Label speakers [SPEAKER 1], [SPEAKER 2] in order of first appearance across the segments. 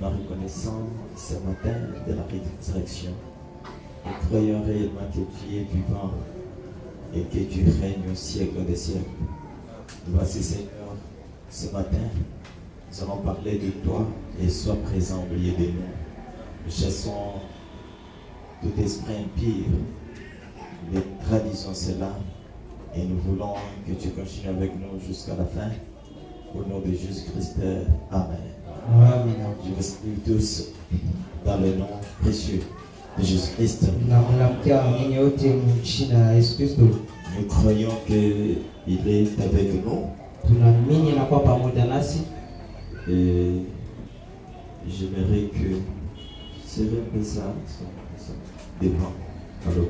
[SPEAKER 1] en reconnaissant ce matin de la résurrection. Nous croyons réellement que tu es vivant et que tu règnes au siècle des siècles. Voici, Seigneur, ce matin, nous allons parler de toi et sois présent au milieu de nous. Nous chassons tout esprit impur, les traditions cela, et nous voulons que tu continues avec nous jusqu'à la fin. Au nom de Jésus-Christ, Amen.
[SPEAKER 2] Amen.
[SPEAKER 1] Je vous salue tous dans le nom précieux de Jésus-Christ. Nous croyons qu'il est avec nous. Et j'aimerais que c'est un peu ça devant. Alors,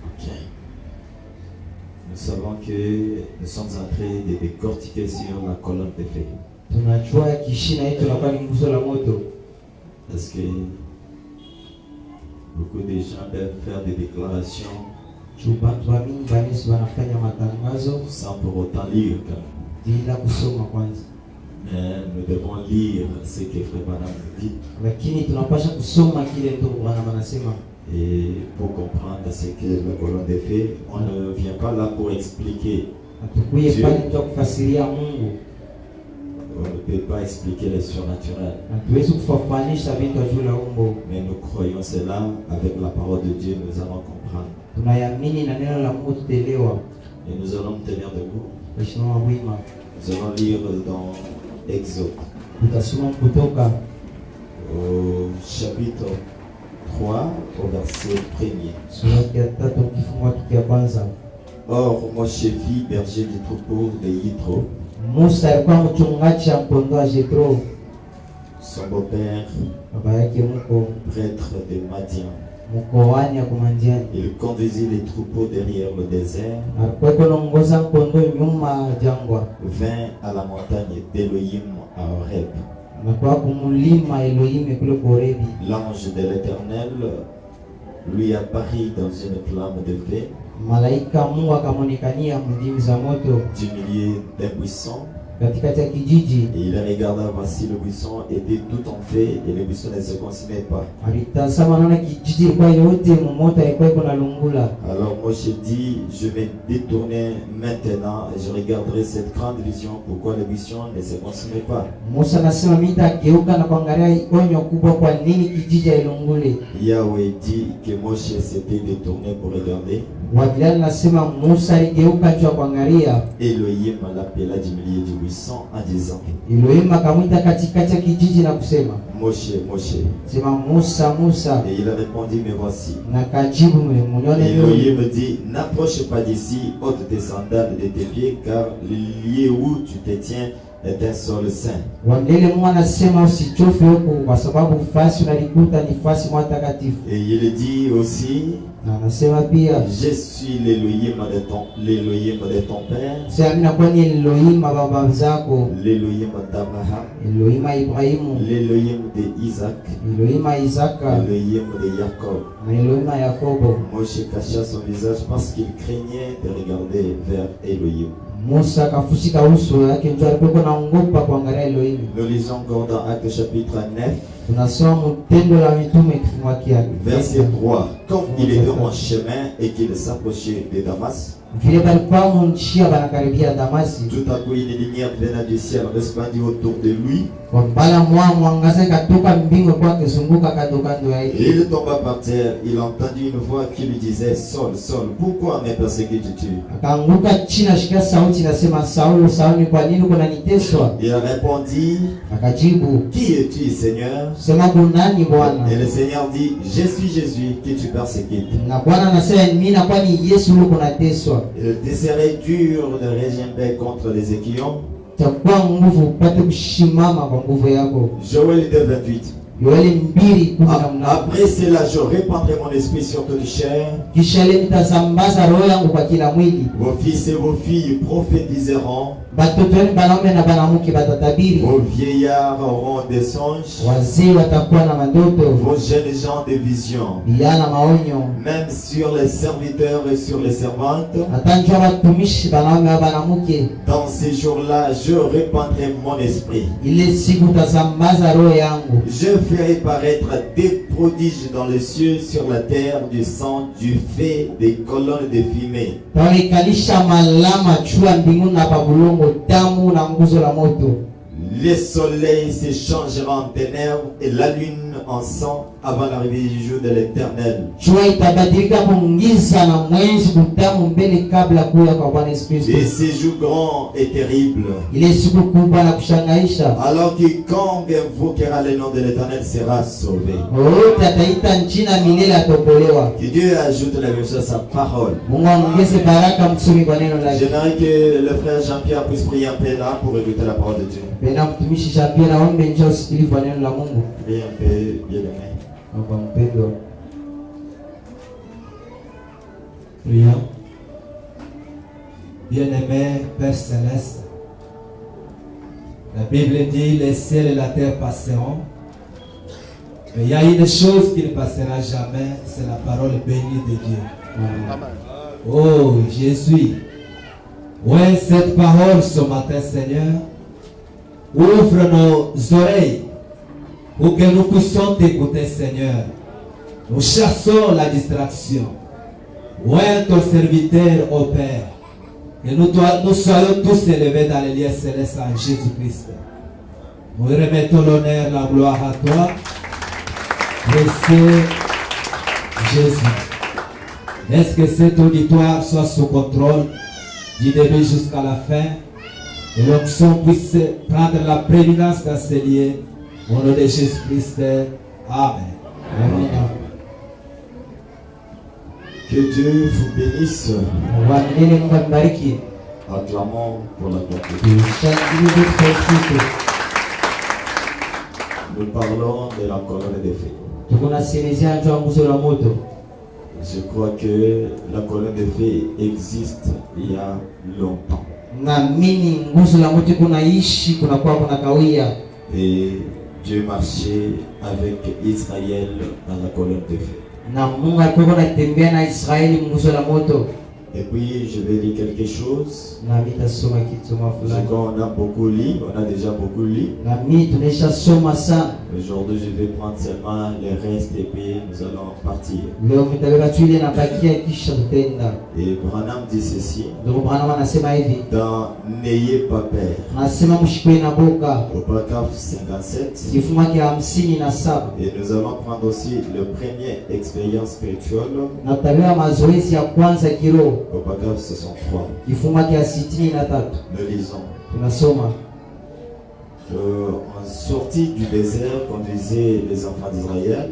[SPEAKER 1] ok. Nous savons que nous sommes en train de décortiquer sur la colonne de feu. Parce que beaucoup de gens doivent faire des déclarations sans pour autant lire. Mais nous devons lire ce que Frère Branham dit. Et pour comprendre ce que la colonne de feu, on ne vient pas là pour expliquer Dieu. On ne peut pas expliquer le surnaturel. Mais nous croyons cela avec la parole de Dieu, nous allons comprendre. Et nous allons tenir debout. Nous allons lire dans Exode, au chapitre 3, au verset 1er. Or, Moshe fit berger du troupeau de Yitro. Son beau-père, prêtre de Madian. Il conduisit les troupeaux derrière le désert, vint à la montagne d'Élohim à Horeb. L'ange de l'Éternel lui apparut dans une flamme de feu du milieu d'un buisson. Et il regarda, voici le buisson était tout en feu et le buisson ne se consumait pas. Alors Moshe dit, je vais détourner maintenant et je regarderai cette grande vision, pourquoi le buisson ne se consumait pas. Yahweh dit que Moshe s'était détourné pour regarder. Elohim l'appela du milieu du buisson en disant, Moshe, Moshe. Et il a répondu, me voici. Et Elohim dit, n'approche pas d'ici, ôte tes sandales de tes pieds, car le lieu où tu te tiens est un sol saint. Et il dit aussi, je suis l'Elohim de ton père, l'Elohim d'Abraham, l'Elohim d'Isaac, l'Elohim de Jacob. Moshe cacha son visage parce qu'il craignait de regarder vers Elohim. Nous lisons encore dans Actes chapitre 9, verset 3. Quand il était en chemin et qu'il s'approchait de Damas, tout à coup une lumière venant du ciel resplendit autour de lui. Et il tomba par terre. Il entendit une voix qui lui disait, Saul, Saul, pourquoi me persécutes-tu? Il répondit, qui es-tu, Seigneur? Et le Seigneur dit, je suis Jésus que tu persécutes. Il te serait dur de régimber contre les Équillons. Joël 2:28. Après cela, je répandrai mon esprit sur toute chair. Vos fils et vos filles prophétiseront. Vos vieillards auront des songes. Vos jeunes gens des visions. Même sur les serviteurs et sur les servantes. Dans ces jours-là, je répandrai mon esprit. Je ferai paraître des prodiges dans les cieux, sur la terre, du sang, du feu, des colonnes de fumée. Le soleil se changera en ténèbres et la lune en sang avant l'arrivée du jour de l'Éternel. Et ces jours grands et terribles. Alors quiconque invoquera le nom de l'Éternel sera sauvé. Que Dieu ajoute la version à sa parole. J'aimerais que le frère Jean-Pierre puisse prier un peu là pour écouter la parole de Dieu. Priez un peu, bien-aimé.
[SPEAKER 2] Prions. Bien-aimé Père Céleste, la Bible dit les ciels et la terre passeront, mais il y a une chose qui ne passera jamais, c'est la parole bénie de Dieu. Amen. Oh Jésus, ouais, cette parole ce matin, Seigneur, ouvre nos oreilles pour que nous puissions t'écouter, Seigneur. Nous chassons la distraction. Ouais, ton serviteur, ô Père, que nous soyons tous élevés dans les lieux célestes en Jésus-Christ. Nous remettons l'honneur, la gloire à toi, précieux Jésus. Laisse que cet auditoire soit sous contrôle du début jusqu'à la fin, et l'onction puisse prendre la prééminence dans ces lieux. Au nom de Jésus-Christ. Amen. Amen.
[SPEAKER 1] Que Dieu vous bénisse. Acclamons pour la gloire de Dieu. Nous parlons de la colonne de feu. Je crois que la colonne de feu existe il y a longtemps. Et Dieu marchait avec Israël dans la colonne de feu. Et puis je vais dire quelque chose. On a beaucoup lu, on a déjà beaucoup lu. Aujourd'hui je vais prendre seulement les restes et puis nous allons partir. Et Branham dit ceci. Dans N'ayez pas peur. Au paragraphe 57. Et nous allons prendre aussi le premier expérience spirituelle. Au paragraphe 63. Nous lisons. En sortie du désert conduisait les enfants d'Israël.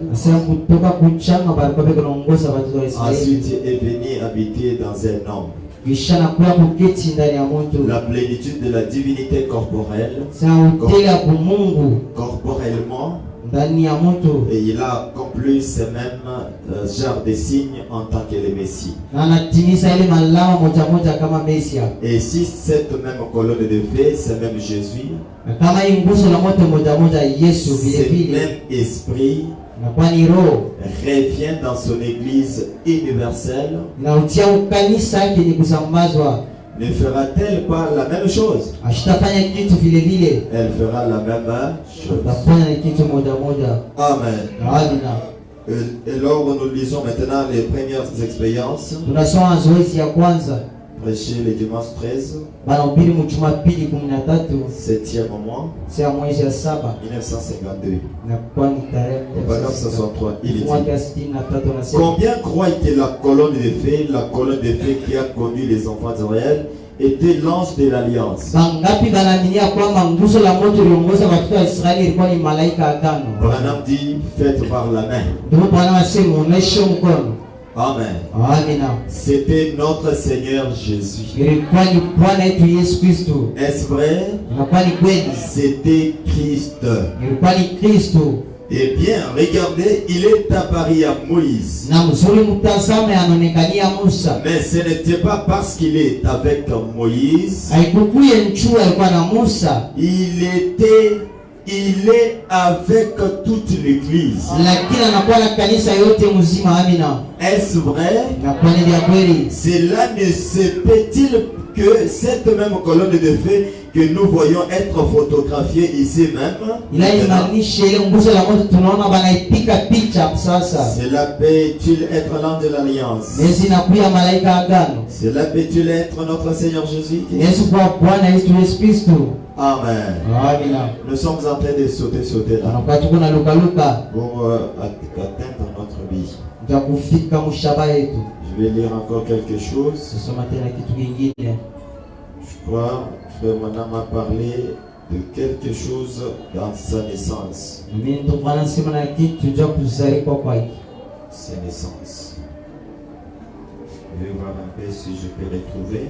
[SPEAKER 1] Ensuite est venu habiter dans un homme la plénitude de la divinité corporelle. Corporellement. Et il a accompli ces mêmes genres de signes en tant que le Messie. Et si cette même colonne de feu, ce même Jésus, ce même esprit revient dans son église universelle, ne fera-t-elle pas la même chose? Elle fera la même chose. Amen. Et alors nous lisons maintenant les premières expériences. Prêcher le dimanche 13. 7e mois. 1952. Au paragraphe 63, il dit: combien croient que la colonne de feu qui a conduit les enfants d'Israël était l'ange de l'alliance? Branham dit: faites par la main. Amen. C'était notre Seigneur Jésus. Est-ce vrai? C'était Christ. Eh bien, regardez, il est apparu à Moïse.
[SPEAKER 2] Na mzuri mtazame anaonekania Musa.
[SPEAKER 1] Mais ce n'était pas parce qu'il est avec Moïse.
[SPEAKER 2] Haikukuye nchua alikuwa na Musa.
[SPEAKER 1] Il est avec toute l'église.
[SPEAKER 2] Lakini anakuwa na kanisa yote mzima. Amina.
[SPEAKER 1] Est-ce vrai?
[SPEAKER 2] Na kwa nini ya kweli?
[SPEAKER 1] Cela ne se peut-il que cette même colonne de feu que nous voyons être photographiée ici même, cela peut-il être l'ange de l'alliance? Cela peut-il être notre Seigneur Jésus? Amen. Nous sommes en train de sauter là pour atteindre notre vie. Je vais lire encore quelque chose. Je crois que Frère Mana m'a parlé de quelque chose dans sa naissance. Sa naissance. Je vais voir un peu si je peux retrouver.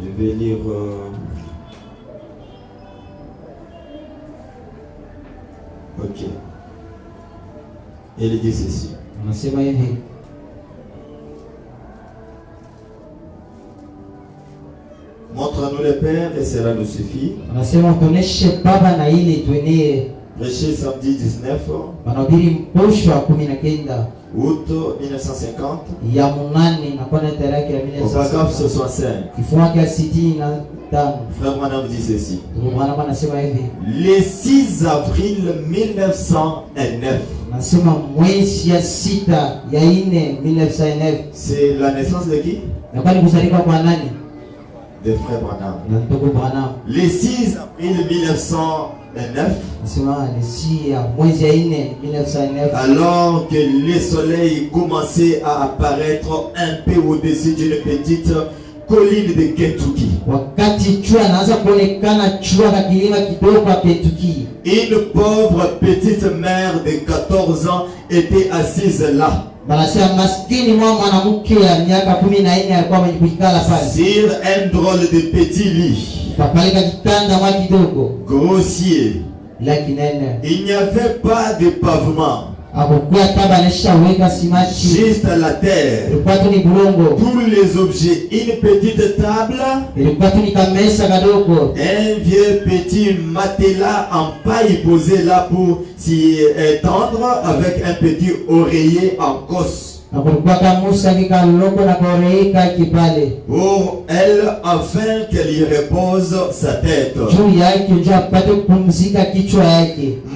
[SPEAKER 1] Je vais lire ok. Il dit ceci. Montre-nous le Père et cela nous suffit. Prêché samedi 19 août 1950 au paragraphe 65. Frère Madame dit ceci. Le 6 avril 1909. C'est la naissance de qui? De Frère Branham. Le 6 avril 1909. Alors que le soleil commençait à apparaître un peu au-dessus d'une petite colline de Kentucky. Une pauvre petite mère de 14 ans était assise là. Sur un drôle de petit lit. Grossier. Il n'y avait pas de pavement. Juste à la terre. Tous les objets. Une petite table. Un vieux petit matelas en paille posé là pour s'y étendre avec un petit oreiller en cosse. Pour elle, afin qu'elle y repose sa tête.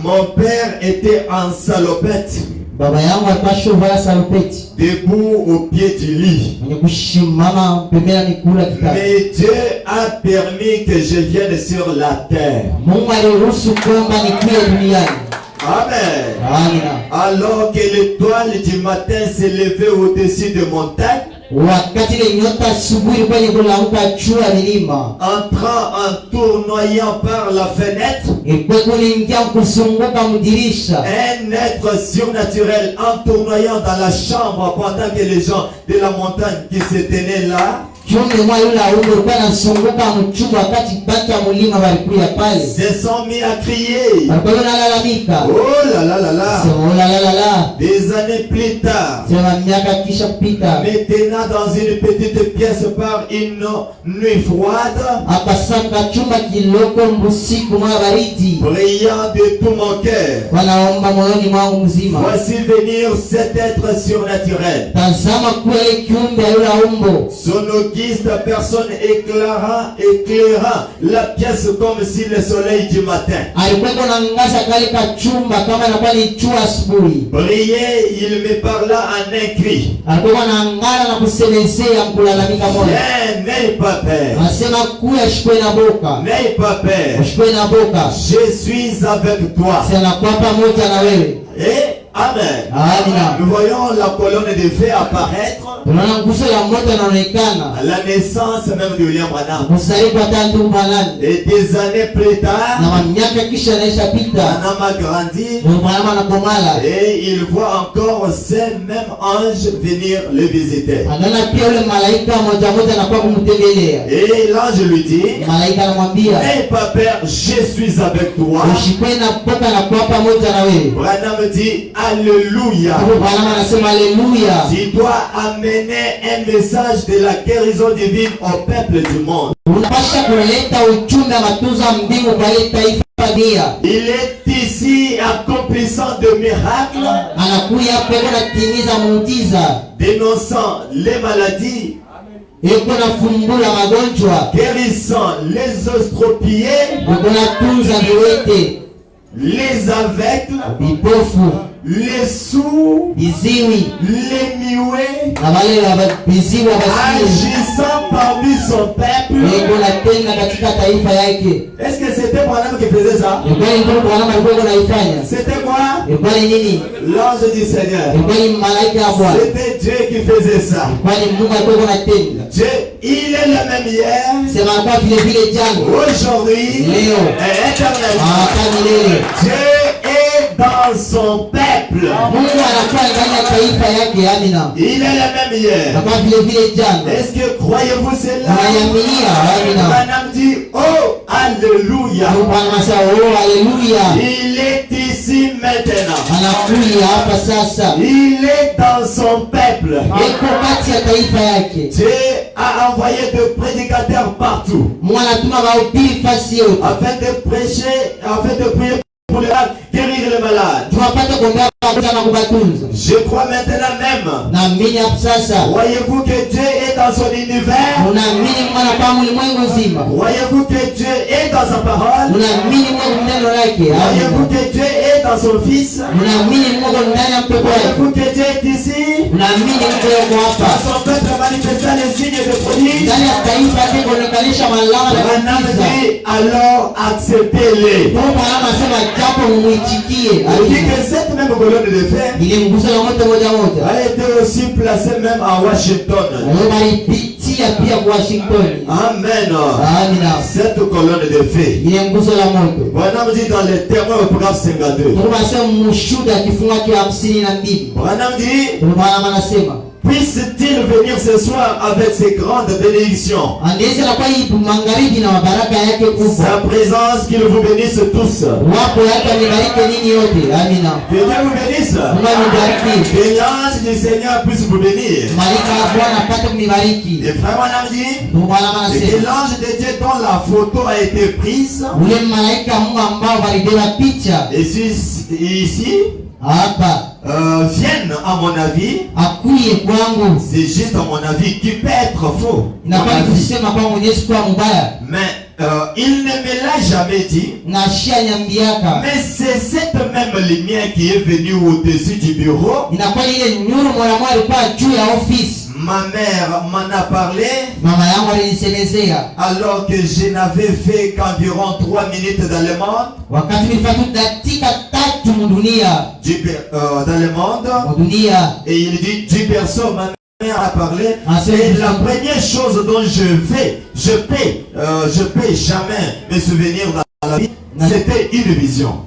[SPEAKER 1] Mon père était en salopette, debout au pied du lit. Mais Dieu a permis que je vienne sur la terre. Amen. Alors que l'étoile du matin s'est levée au-dessus de montagne, entrant en tournoyant par la fenêtre, un être surnaturel en tournoyant dans la chambre pendant que les gens de la montagne qui se tenaient là se sont mis à crier. Oh là là là là. Des années plus tard, maintenant dans une petite pièce par une nuit froide, priant de tout mon cœur, voici venir cet être surnaturel. Son auguste personne éclairant la pièce comme si le soleil du matin. Priez, il me parla en un cri. N'aie pas peur. N'aie pas peur. Je suis avec toi. Et Amen. Nous voyons la colonne de feu apparaître. À la naissance même de William Branham. Et des années plus tard, Branham a grandi et il voit encore ces mêmes anges venir le visiter. Et l'ange lui dit, n'aie pas peur, je suis avec toi. Branham dit, Alléluia. Tu dois amener un message de la guérison divine au peuple du monde. Il est ici accomplissant de miracles, dénonçant les maladies, guérissant les ostropiés, les aveugles, les sourds, les muets, agissant parmi son peuple. Est-ce que c'était Branham qui faisait ça? C'était quoi? L'ange du Seigneur. C'était Dieu qui faisait ça. Dieu, il est le même hier, aujourd'hui et éternellement. Dieu est dans son peuple. Il est le même hier. Est-ce que croyez-vous cela? Branham dit, oh, Alléluia. Il est ici maintenant. Il est dans son peuple. Dieu a envoyé des prédicateurs partout afin de prêcher, afin de prier pour les malades, guérir les malades. Je crois maintenant même. Voyez-vous que Dieu est dans son univers? Voyez-vous que Dieu est dans sa parole? Voyez-vous que Dieu est dans son Fils? Voyez-vous que Dieu est ici? Dans son peuple manifestant les signes de prodiges. Branham dit, alors acceptez-les. Il dit que cette même colonne de feu a été aussi placée même à Washington. Amen. Cette colonne de feu. Branham dit dans les témoins au programme 52. Branham dit, puisse-t-il venir ce soir avec ses grandes bénédictions. Sa présence, qu'il vous bénisse tous. Que Dieu vous bénisse. Que l'ange du Seigneur puisse vous bénir. Et frère Branham dit, que l'ange de Dieu dont la photo a été prise, et ici viennent à mon avis, c'est juste à mon avis, qui peut être faux. Mais il ne me l'a jamais dit. Mais c'est cette même lumière qui est venue au-dessus du bureau. Ma mère m'en a parlé alors que je n'avais fait qu'environ 3 minutes dans le monde. Dans le monde. Et il dit, du berceau, ma mère a parlé. Et la première chose dont je peux jamais me souvenir dans la vie, c'était une vision.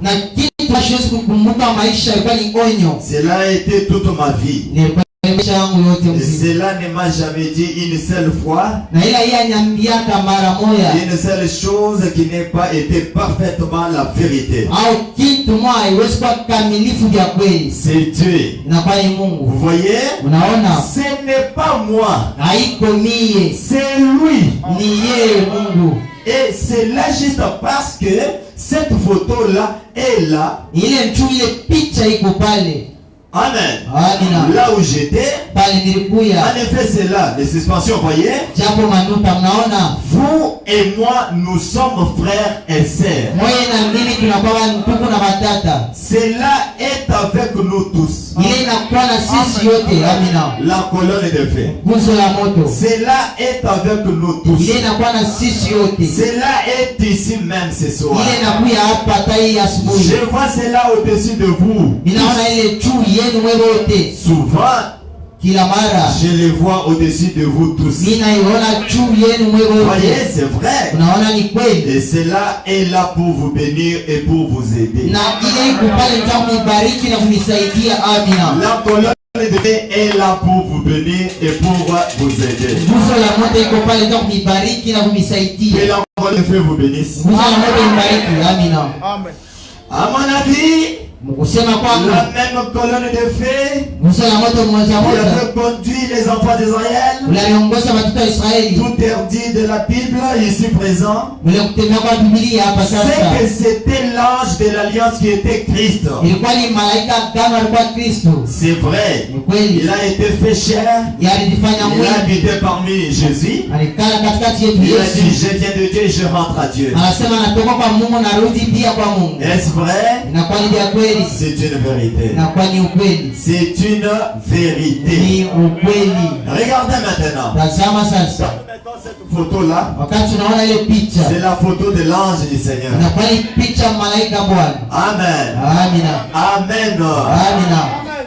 [SPEAKER 1] Cela a été toute ma vie. Et cela ne m'a jamais dit une seule fois, une seule chose qui n'ait pas été parfaitement la vérité. C'est Dieu. Vous voyez, ce n'est pas moi, c'est lui. Et c'est là juste parce que cette photo-là est là. Amen. Là où j'étais, en effet c'est là, les suspensions, voyez. Vous et moi, nous sommes frères et sœurs. Cela est avec nous tous. La colonne de feu. Cela est avec nous tous. Cela est ici même ce soir. Je vois cela au-dessus de vous. Souvent,
[SPEAKER 2] kila mara
[SPEAKER 3] je les vois au-dessus de vous tous.
[SPEAKER 2] ninaiona juu yenu mwe
[SPEAKER 3] Voyez,
[SPEAKER 2] wote.
[SPEAKER 3] c'est vrai.
[SPEAKER 2] Unaona ni kweli,
[SPEAKER 3] Et cela est là pour vous bénir et pour vous aider.
[SPEAKER 2] na ile iko pale nitakubariki na kunisaidia. Amina.
[SPEAKER 3] La colonne de feu est là pour vous bénir et pour vous aider.
[SPEAKER 2] Nguzo la moto iko pale nitakubariki na
[SPEAKER 3] Que
[SPEAKER 2] kunisaidia.
[SPEAKER 3] la colonne de feu vous bénisse.
[SPEAKER 2] Nguzo la moto ibariki. Amina.
[SPEAKER 4] Amen.
[SPEAKER 3] À mon avis,
[SPEAKER 2] Mkusema kwangu,
[SPEAKER 3] la même colonne de feu
[SPEAKER 2] nguzo la moto mmoja
[SPEAKER 3] qui
[SPEAKER 2] moja
[SPEAKER 3] avait conduit les enfants d'Israël,
[SPEAKER 2] unaliongoza watoto wa Israeli,
[SPEAKER 3] tout dit de la Bible ici présent,
[SPEAKER 2] ule kutembea kwa Biblia hapa
[SPEAKER 3] c'est
[SPEAKER 2] sasa,
[SPEAKER 3] que c'était l'ange de l'alliance qui était Christ.
[SPEAKER 2] ilikuwa ni malaika kama alikuwa Kristo.
[SPEAKER 3] C'est vrai.
[SPEAKER 2] Ni kweli,
[SPEAKER 3] Il a été fait chair.
[SPEAKER 2] yalijifanya
[SPEAKER 3] Il a
[SPEAKER 2] mwili,
[SPEAKER 3] habité parmi Jésus.
[SPEAKER 2] alikaa katikati yetu.
[SPEAKER 3] Il a dit,
[SPEAKER 2] Yesu
[SPEAKER 3] je viens de Dieu et je rentre à Dieu.
[SPEAKER 2] anasema natoka kwa Mungu narudi pia kwa Mungu.
[SPEAKER 3] Est-ce vrai?
[SPEAKER 2] Inakuwa ni vya kweli,
[SPEAKER 3] C'est une vérité.
[SPEAKER 2] inakuwa ni ukweli,
[SPEAKER 3] C'est une vérité.
[SPEAKER 2] ni ukweli.
[SPEAKER 3] Regardez maintenant.
[SPEAKER 2] Tazama sasa,
[SPEAKER 3] Mettons cette photo-là.
[SPEAKER 2] wakati unaona ile picha,
[SPEAKER 3] C'est la photo de l'ange du Seigneur.
[SPEAKER 2] inakuwa ni picha ya malaika Bwana.
[SPEAKER 3] Amen.
[SPEAKER 2] Amina,
[SPEAKER 3] Amen.
[SPEAKER 2] amina,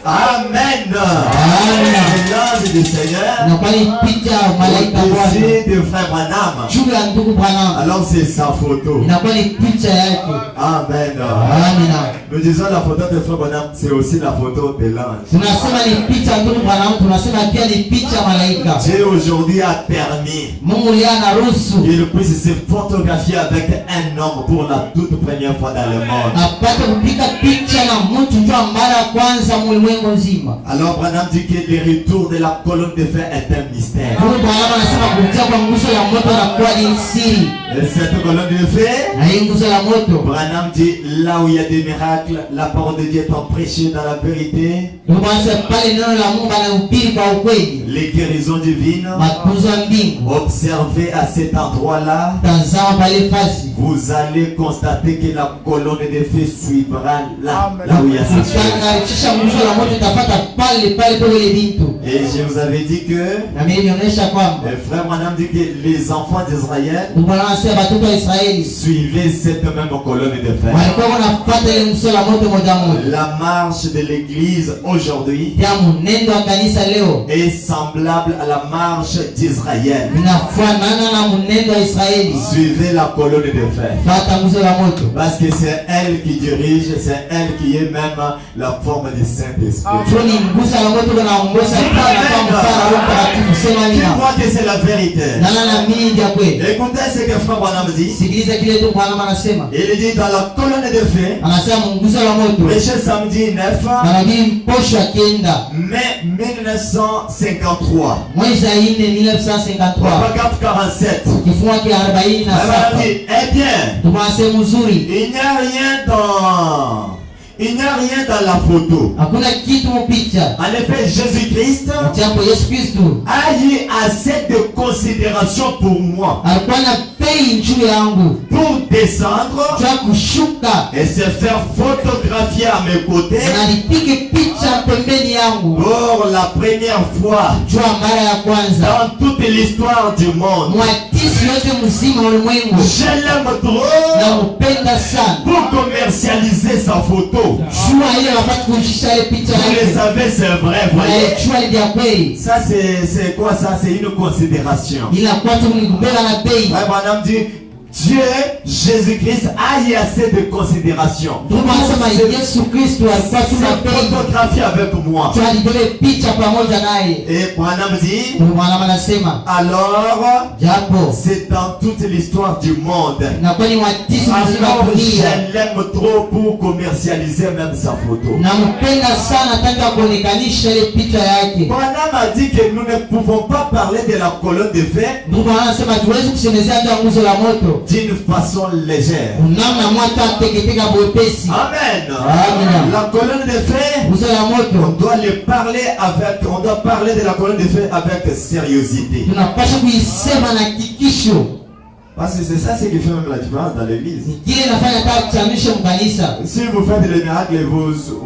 [SPEAKER 3] Amen.
[SPEAKER 2] Amen.
[SPEAKER 3] C'est l'ange du Seigneur
[SPEAKER 2] inakuwa ni picha ya malaika Bwana
[SPEAKER 3] au-dessus de frère Branham.
[SPEAKER 2] juu ya ndugu Branham,
[SPEAKER 3] Alors c'est sa photo.
[SPEAKER 2] inakuwa ni picha yake.
[SPEAKER 3] Amen.
[SPEAKER 2] Amina.
[SPEAKER 3] Nous disons la photo de frère Branham, c'est aussi la photo de l'ange.
[SPEAKER 2] Tunasema ni picha ya ndugu Branham, tunasema pia ni picha ya malaika.
[SPEAKER 3] Dieu aujourd'hui a permis
[SPEAKER 2] Mungu yeye anaruhusu
[SPEAKER 3] qu'il puisse se photographier avec un homme pour la toute première fois dans le monde.
[SPEAKER 2] apate kupika picha na mtu jua mara ya kwanza mulimwengu nzima.
[SPEAKER 3] Alors Branham dit que le retour de la colonne de feu est un mystère.
[SPEAKER 2] Ndugu Branham anasema kutia kwa nguzo ya moto nakuwa ni siri,
[SPEAKER 3] Et cette colonne de feu,
[SPEAKER 2] na hii nguzo la moto,
[SPEAKER 3] Branham dit là où il y a des miracles, la parole de Dieu étant prêchée dans la vérité,
[SPEAKER 2] ndugu anasema pale neno la Mungu anahubiri kwa ukweli,
[SPEAKER 3] les guérisons divines,
[SPEAKER 2] matunzo ya mbingu.
[SPEAKER 3] observez à cet endroit-là,
[SPEAKER 2] Tazama pale fasi,
[SPEAKER 3] vous allez constater que la colonne de feu suivra là,
[SPEAKER 4] Amen.
[SPEAKER 3] là où il y a cette chose.
[SPEAKER 2] utangarisha nguzo la moto itapata pale pale kwa ile vitu.
[SPEAKER 3] Et je vous avais dit que
[SPEAKER 2] Na mimi nionyesha kwamba
[SPEAKER 3] le frère Branham dit que les enfants d'Israël
[SPEAKER 2] ndugu anasema watoto wa Israeli
[SPEAKER 3] suivaient cette même colonne de feu.
[SPEAKER 2] walikuwa wanafuata ile nguzo la moto moja moja.
[SPEAKER 3] La marche de l'église aujourd'hui
[SPEAKER 2] Ya mwenendo wa kanisa leo
[SPEAKER 3] est semblable à la marche d'Israël.
[SPEAKER 2] inafanana na mwenendo wa Israeli.
[SPEAKER 3] Suivez la colonne de feu.
[SPEAKER 2] Fata nguzo la moto,
[SPEAKER 3] Parce que c'est elle qui dirige, c'est elle qui est même la forme du Saint-Esprit.
[SPEAKER 2] tu ni nguzo la moto unaongoza pale kwa mfano wa mtakatifu. Sema
[SPEAKER 3] Qui
[SPEAKER 2] amina.
[SPEAKER 3] croit que c'est la vérité?
[SPEAKER 2] Nana na mimi ndio kweli.
[SPEAKER 3] Écoutez ce que frère Branham dit.
[SPEAKER 2] Sikiliza kile tu Bwana anasema.
[SPEAKER 3] Il dit dans la colonne de feu,
[SPEAKER 2] Anasema nguzo la moto.
[SPEAKER 3] prêché samedi 9
[SPEAKER 2] Anabii posho akienda
[SPEAKER 3] mai 1953.
[SPEAKER 2] mwezi wa 4 1953
[SPEAKER 3] Paragraphe 47.
[SPEAKER 2] kifungu cha 47.
[SPEAKER 3] Elle dit, eh bien,
[SPEAKER 2] Tumwasema mzuri,
[SPEAKER 3] il n'y a rien dans la photo.
[SPEAKER 2] hakuna kitu mpicha.
[SPEAKER 3] En effet, Jésus-Christ
[SPEAKER 2] Mchapo Yesu Kristo
[SPEAKER 3] a eu assez de considération pour moi
[SPEAKER 2] alikuwa na bei juu yangu
[SPEAKER 3] pour descendre
[SPEAKER 2] cha kushuka
[SPEAKER 3] et se faire photographier à mes côtés
[SPEAKER 2] na nipige picha pembeni yangu
[SPEAKER 3] pour la première fois
[SPEAKER 2] jua mara ya kwanza
[SPEAKER 3] dans toute l'histoire du monde.
[SPEAKER 2] mwatisi yote mzima wa ulimwengu.
[SPEAKER 3] Je l'aime
[SPEAKER 2] Na
[SPEAKER 3] trop
[SPEAKER 2] upenda sana
[SPEAKER 3] pour commercialiser sa photo.
[SPEAKER 2] jua ile wakati kuishisha ile picha
[SPEAKER 3] Vous le
[SPEAKER 2] yake
[SPEAKER 3] savez, c'est vrai,
[SPEAKER 2] na
[SPEAKER 3] voyez.
[SPEAKER 2] jua ile ya kweli,
[SPEAKER 3] Ça, c'est quoi ça? C'est une considération.
[SPEAKER 2] ila kwa tu mlikubela na bei.
[SPEAKER 3] Ouais, madame dit, Dieu, Jésus-Christ, a eu assez de considération.
[SPEAKER 2] Ndio anasema Yesu Kristo alikuwa tu na
[SPEAKER 3] Se
[SPEAKER 2] bei,
[SPEAKER 3] photographier avec moi.
[SPEAKER 2] jua alibebe picha pamoja naye.
[SPEAKER 3] Et madame dit,
[SPEAKER 2] Ndio maana anasema
[SPEAKER 3] alors,
[SPEAKER 2] japo
[SPEAKER 3] c'est dans toute l'histoire du monde.
[SPEAKER 2] na kwani mwatisi mzima wa
[SPEAKER 3] Alors,
[SPEAKER 2] dunia
[SPEAKER 3] je l'aime trop pour commercialiser même sa photo.
[SPEAKER 2] nampenda sana tangu kuonekanisha ile picha yake.
[SPEAKER 3] Madame a dit que nous ne pouvons pas parler de la colonne de feu
[SPEAKER 2] Ndugu anasema tuwezi kusemezea hata nguzo la moto
[SPEAKER 3] d'une façon légère.
[SPEAKER 2] namna mwata teketeka bwepesi.
[SPEAKER 3] Amen.
[SPEAKER 2] Amen.
[SPEAKER 3] La colonne de feu,
[SPEAKER 2] Nguzo la
[SPEAKER 3] on
[SPEAKER 2] moto
[SPEAKER 3] doit parler de la colonne de feu avec sérieuxité.
[SPEAKER 2] tunapaswa kuisema na kikisho,
[SPEAKER 3] Parce que c'est ça ce qui fait même la différence dans l'église.
[SPEAKER 2] ni kile nafanya kama kuchamisha mkanisa.
[SPEAKER 3] Si vous faites les miracles,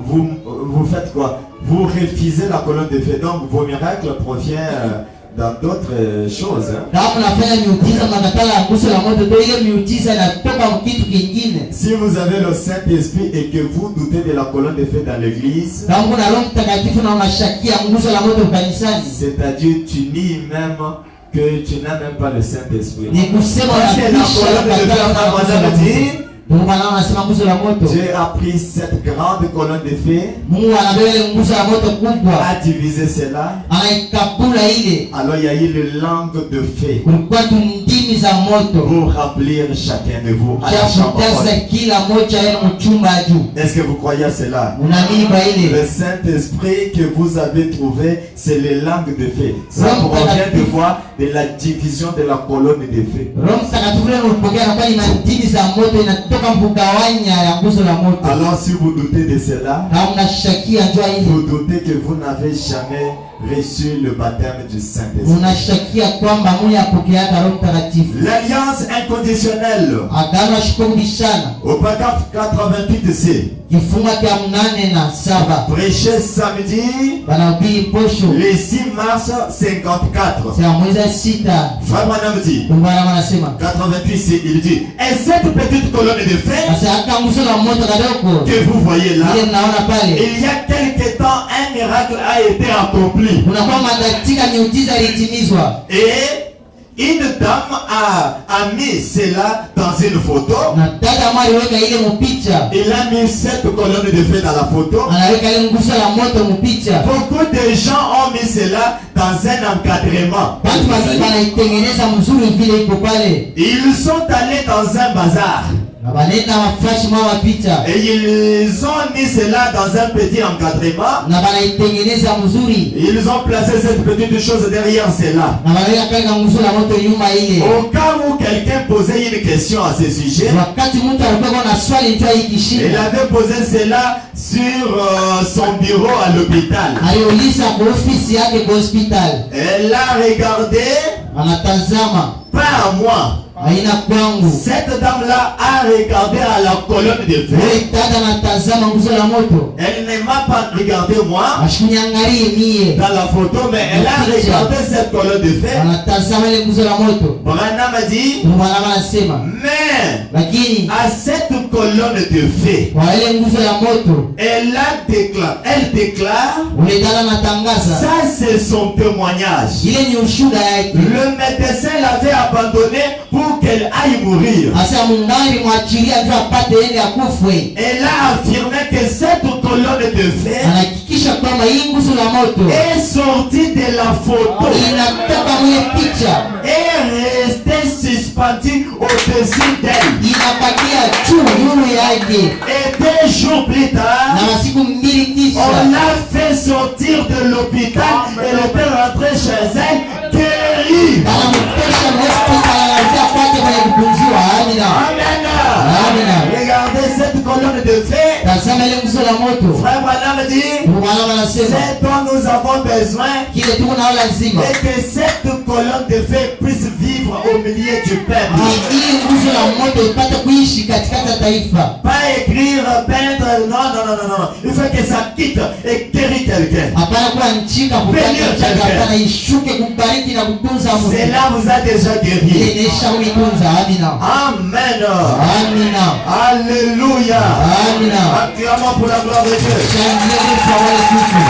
[SPEAKER 3] vous faites quoi? Vous refusez la colonne de feu. Donc vos miracles proviennent dans d'autres choses. Hein.
[SPEAKER 2] Kama unafanya miujiza mnakatala nguzo la moto, ndio ile miujiza inatoka kitu kingine.
[SPEAKER 3] Si vous avez le Saint-Esprit et que vous doutez de la colonne de feu dans l'église,
[SPEAKER 2] Kama kuna Roho Mtakatifu na unashakia nguzo la moto kanisani,
[SPEAKER 3] c'est-à-dire tu nies même que tu n'as même pas le Saint-Esprit.
[SPEAKER 2] ni kusema
[SPEAKER 3] Parce que la colonne de feu, mademoiselle dit,
[SPEAKER 2] ndio maana anasema nguzo la moto.
[SPEAKER 3] Dieu a pris cette grande colonne de feu,
[SPEAKER 2] Mungu anabeba ile nguzo la moto kubwa,
[SPEAKER 3] a divisé cela.
[SPEAKER 2] anaikapula ile.
[SPEAKER 3] Alors il y a eu le langue de feu
[SPEAKER 2] Kulikuwa tu ndimi za moto
[SPEAKER 3] pour remplir chacun de vous à la
[SPEAKER 2] cha
[SPEAKER 3] chambre
[SPEAKER 2] kujaza
[SPEAKER 3] haute.
[SPEAKER 2] kila moja yenu mchumba juu.
[SPEAKER 3] Est-ce que vous croyez à cela?
[SPEAKER 2] Unaamini kwa ile?
[SPEAKER 3] Le Saint-Esprit que vous avez trouvé, c'est les langues de feu. Ça provient de quoi? De la division de la colonne de feu.
[SPEAKER 2] Roho Mtakatifu leo unapokea na kwani ndimi za moto inatoka mkugawanya ya nguzo la moto.
[SPEAKER 3] Alors si vous doutez de cela,
[SPEAKER 2] Kama unashakia njoo
[SPEAKER 3] vous
[SPEAKER 2] ile,
[SPEAKER 3] doutez que vous n'avez jamais reçu le baptême du Saint-Esprit.
[SPEAKER 2] unashakia kwamba Mungu apokea Roho Mtakatifu.
[SPEAKER 3] L'alliance inconditionnelle.
[SPEAKER 2] Agano ashikobishana.
[SPEAKER 3] Au paragraphe 88c.
[SPEAKER 2] Kifunga cha 8 na 7.
[SPEAKER 3] Prêché samedi,
[SPEAKER 2] Banahubiri posho.
[SPEAKER 3] le 6 mars 54.
[SPEAKER 2] Sasa mwezi 6.
[SPEAKER 3] Frère Branham dit,
[SPEAKER 2] Bwana anasema
[SPEAKER 3] 88c, il dit, et cette petite colonne de feu
[SPEAKER 2] sasa hata nguzo la moto kadogo
[SPEAKER 3] que vous voyez là,
[SPEAKER 2] ile mnaona pale,
[SPEAKER 3] il y a quelque temps, un miracle a été accompli.
[SPEAKER 2] unakuwa madatika miujiza ilitimizwa.
[SPEAKER 3] Et une dame a mis cela dans une photo.
[SPEAKER 2] Na dada mwa aliweka ile mpicha,
[SPEAKER 3] Il a mis cette colonne de feu dans la photo.
[SPEAKER 2] anaweka ile nguzo la moto mpicha.
[SPEAKER 3] Beaucoup de gens ont mis cela dans un encadrement.
[SPEAKER 2] Watu wanaitengeneza mzuri vile iko pale.
[SPEAKER 3] Ils sont allés dans un bazar.
[SPEAKER 2] Na banenda maflash mwa picha.
[SPEAKER 3] Et ils ont mis cela dans un petit encadrement.
[SPEAKER 2] Na banaitengeneza mzuri.
[SPEAKER 3] Ils ont placé cette petite chose derrière cela.
[SPEAKER 2] Na banaweka kaika nguzo la moto nyuma ile.
[SPEAKER 3] Au cas où quelqu'un posait une question à ce sujet,
[SPEAKER 2] Wakati mtu alikuwa na swali ndio
[SPEAKER 3] il
[SPEAKER 2] ikishinda.
[SPEAKER 3] avait posé cela sur son bureau à l'hôpital.
[SPEAKER 2] Aliuliza kwa ofisi yake kwa hospitali.
[SPEAKER 3] Elle a regardé,
[SPEAKER 2] Anatazama.
[SPEAKER 3] pas à moi.
[SPEAKER 2] Haina kwangu.
[SPEAKER 3] Cette dame-là a regardé à la colonne de feu.
[SPEAKER 2] Wewe dada anatazama nguzo la moto.
[SPEAKER 3] Elle ne m'a pas regardé moi
[SPEAKER 2] Ashiniangalie mie.
[SPEAKER 3] dans la photo, mais elle a regardé cette colonne de feu.
[SPEAKER 2] Anatazama ile nguzo la moto.
[SPEAKER 3] Branham a dit,
[SPEAKER 2] Bwana anasema,
[SPEAKER 3] mais
[SPEAKER 2] lakini
[SPEAKER 3] à cette colonne de feu,
[SPEAKER 2] kwa ile nguzo ya moto,
[SPEAKER 3] elle déclare,
[SPEAKER 2] ule dada anatangaza.
[SPEAKER 3] ça c'est son témoignage.
[SPEAKER 2] Ile ni ushuhuda yake.
[SPEAKER 3] Le médecin l'avait abandonné pour qu'elle aille mourir.
[SPEAKER 2] Asa mungari mwachilia ndio apate ende akufwe.
[SPEAKER 3] Elle a affirmé que cette colonne de feu
[SPEAKER 2] Anahakikisha kwamba hii nguzo la moto
[SPEAKER 3] est sortie de la photo
[SPEAKER 2] inatoka mwenye picha,
[SPEAKER 3] et restée suspendue au-dessus d'elle.
[SPEAKER 2] inapakia juu yulu yake.
[SPEAKER 3] Et 2 jours plus tard,
[SPEAKER 2] Na masiku mbili kisha
[SPEAKER 3] on l'a fait sortir de l'hôpital et elle était rentrée chez elle guérie.
[SPEAKER 2] anamtosha hospitali anaanza kwake kwenye kupunziwa. Amina.
[SPEAKER 3] Amen.
[SPEAKER 2] Amina.
[SPEAKER 3] Regardez cette colonne de feu.
[SPEAKER 2] Tazama ile nguzo la moto.
[SPEAKER 3] Frère Branham dit,
[SPEAKER 2] Bwana anasema
[SPEAKER 3] c'est dont nous avons besoin
[SPEAKER 2] kile tuko nao lazima
[SPEAKER 3] et que cette colonne de feu puisse vivre au milieu du peuple.
[SPEAKER 2] ili nguzo la moto ipate kuishi katikati ya taifa.
[SPEAKER 3] Pas écrire, peindre, non. Il faut que ça quitte et guérit quelqu'un.
[SPEAKER 2] Hapana kuwa nchika kutaka hapana ishuke kubariki na kutunza mtu.
[SPEAKER 3] Cela vous a déjà guéri.
[SPEAKER 2] Ile inaisha kuitunza. Amina.
[SPEAKER 3] Amen.
[SPEAKER 2] Amina.
[SPEAKER 3] Alléluia.
[SPEAKER 2] Amina.
[SPEAKER 3] Acclamons pour la gloire de Dieu.
[SPEAKER 2] Shangieni kwa wale tutu.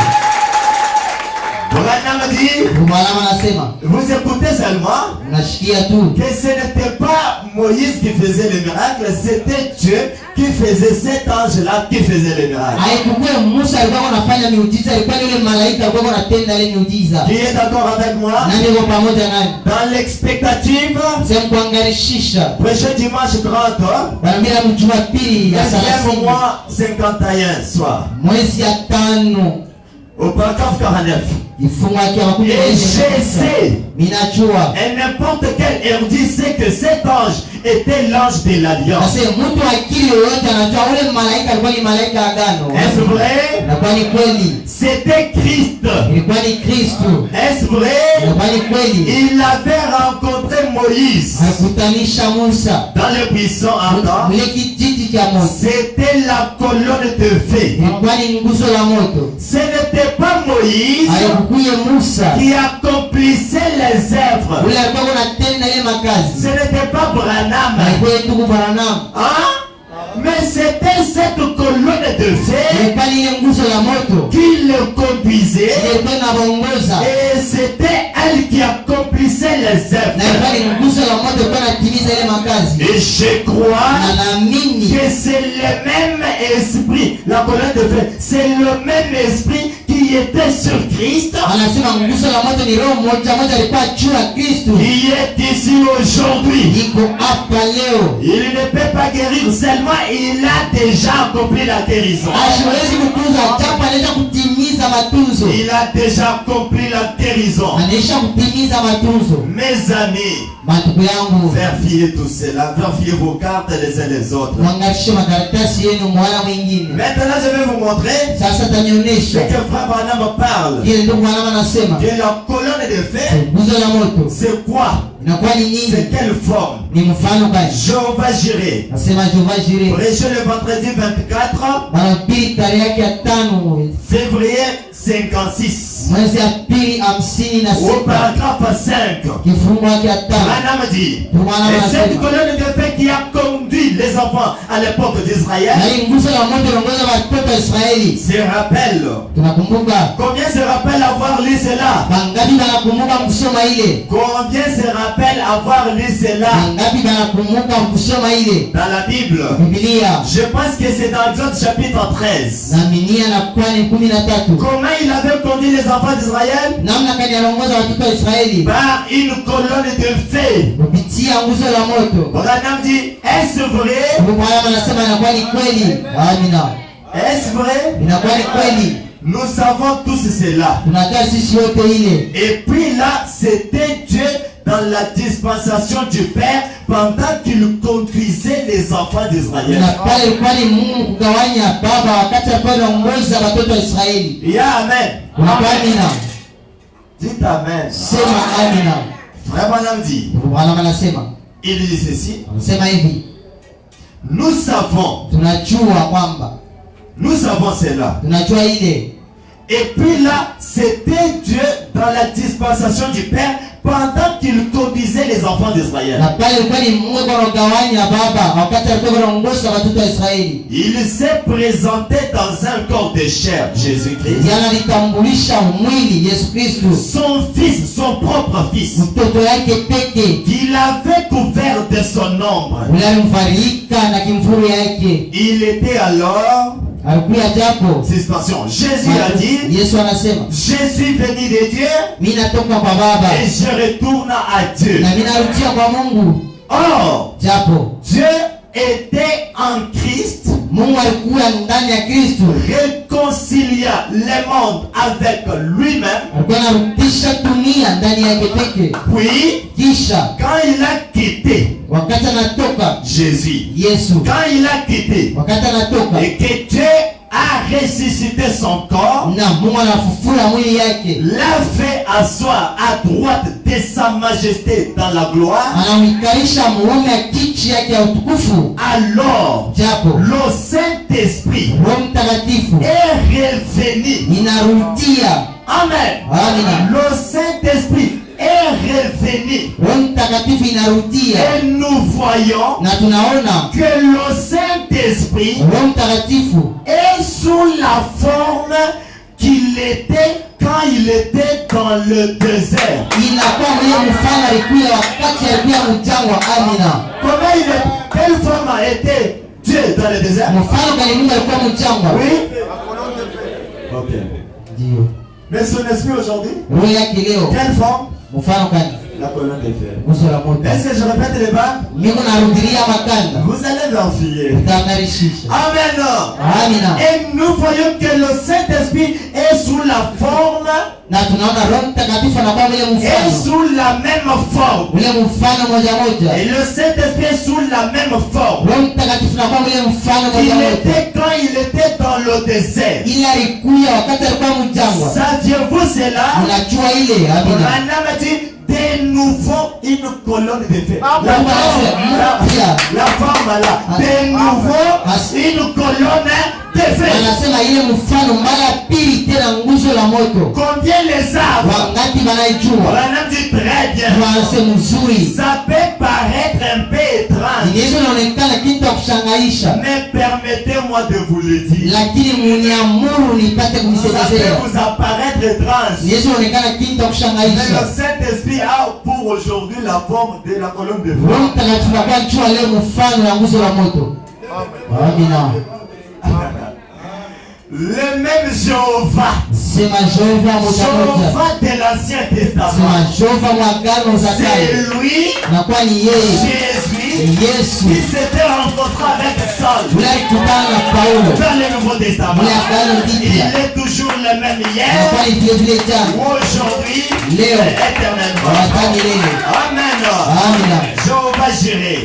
[SPEAKER 3] Branham dit,
[SPEAKER 2] Bwana anasema
[SPEAKER 3] vous écoutez seulement
[SPEAKER 2] unashikia tu.
[SPEAKER 3] que ce n'était pas Moïse qui faisait les miracles, c'était Dieu qui faisait cet ange-là qui faisait les miracles.
[SPEAKER 2] Haikuwa Musa alikuwa anafanya miujiza, ilikuwa yule malaika alikuwa anatenda ile miujiza.
[SPEAKER 3] Qui est d'accord avec moi?
[SPEAKER 2] Nani yuko pamoja naye?
[SPEAKER 3] Dans l'expectative,
[SPEAKER 2] Sema kuangarishisha.
[SPEAKER 3] prochain dimanche 30,
[SPEAKER 2] Barabara Jumapili ya
[SPEAKER 3] 9e
[SPEAKER 2] 30
[SPEAKER 3] mois 51 soir,
[SPEAKER 2] mwezi ya 5
[SPEAKER 3] au paragraphe 49.
[SPEAKER 2] ifunga yake makumi
[SPEAKER 3] Et je sais,
[SPEAKER 2] minajua
[SPEAKER 3] et n'importe quel érudit sait que cet ange était l'ange de l'alliance.
[SPEAKER 2] sasa mtu akili yoyote anajua ule malaika alikuwa ni malaika agano.
[SPEAKER 3] Est-ce vrai?
[SPEAKER 2] Na kwa ni kweli
[SPEAKER 3] C'était Christ.
[SPEAKER 2] ilikuwa ni Kristo.
[SPEAKER 3] Est-ce
[SPEAKER 2] Na
[SPEAKER 3] vrai?
[SPEAKER 2] kwa ni kweli
[SPEAKER 3] Il avait rencontré Moïse
[SPEAKER 2] alikutanisha Musa
[SPEAKER 3] dans le buisson ardent.
[SPEAKER 2] mle kijiji cha moto.
[SPEAKER 3] C'était la colonne de feu.
[SPEAKER 2] Ilikuwa ni nguzo la moto.
[SPEAKER 3] Ce n'était pas Moïse qui accomplissait les œuvres. Ce n'était pas Branham. Hein? Mais c'était cette colonne de feu qui le conduisait. Et c'était elle qui accomplissait les œuvres. Et je crois que c'est le même esprit. La colonne de feu, c'est le même esprit qui était sur Christ, qui est ici aujourd'hui. Il ne peut pas guérir seulement, il a déjà accompli la guérison. Il a déjà accompli la guérison. Mes amis, vérifiez tout cela, vérifiez vos cartes les uns les autres. Maintenant je vais vous montrer ce que Frère Branham parle. Que la colonne de feu, c'est quoi? C'est quelle forme? Jéhovah Jireh. Prêché le vendredi 24 février 56. Au paragraphe 5. Branham dit, et cette colonne de feu qui a conduit les enfants à l'époque d'Israël se rappelle. Combien se rappelle avoir lu cela? Combien se rappelle avoir lu cela dans la Bible? Je pense que c'est dans Exode chapitre 13. Comment il avait conduit les enfants d'Israël? Par une colonne de feu. Branham dit, est-ce vrai? Est-ce vrai? Nous savons tous cela. Et puis là, c'était Dieu dans la dispensation du Père pendant qu'il conduisait les enfants d'Israël. Et amen. Dites amen. Frère Branham dit, il dit ceci. Nous savons cela. Et puis là, c'était Dieu dans la dispensation du Père pendant qu'il conduisait les enfants d'Israël. Il s'est présenté dans un corps de chair, Jésus-Christ. Son fils, son propre fils, qu'il avait couvert de son ombre. Il était alors suspension. Jésus a dit, je suis venu de Dieu et je retourne à Dieu. Or, Dieu était en Christ, réconcilia le monde avec lui-même. Puis, quand il a quitté Jésus, quand il a quitté et que Dieu a ressuscité son corps, l'a fait asseoir à droite de sa majesté dans la gloire, alors le Saint-Esprit est revenu. Amen. Le Saint-Esprit est revenu. Et nous voyons que le Saint-Esprit est sous la forme qu'il était quand il était dans le désert. Comment il est? Quelle forme a été Dieu dans le désert? Oui. Ok. Mais son esprit aujourd'hui, quelle forme? La colonne de fer. Est-ce que je répète les bains? Vous allez vérifier. Amen. Et nous voyons que le Saint-Esprit est sous la forme, est sous la même forme. Et le Saint-Esprit est sous la même forme. Il était quand il était dans le désert. Saviez-vous cela? Branham a dit, de de nouveau une colonne de feu. La femme là, de nouveau une colonne de feu. Combien les arbres? On a dit très bien. Ça peut paraître un peu étrange, mais permettez-moi de vous le dire. Ça peut vous apparaître étrange, mais le Saint-Esprit a pour aujourd'hui la forme de la colonne de feu. Le même Jéhovah, Jéhovah de l'Ancien Testament, c'est lui, Jésus, qui s'était rencontré avec Saul dans le Nouveau Testament. Il est toujours le même hier, aujourd'hui, éternellement. Amen. Jéhovah Jireh.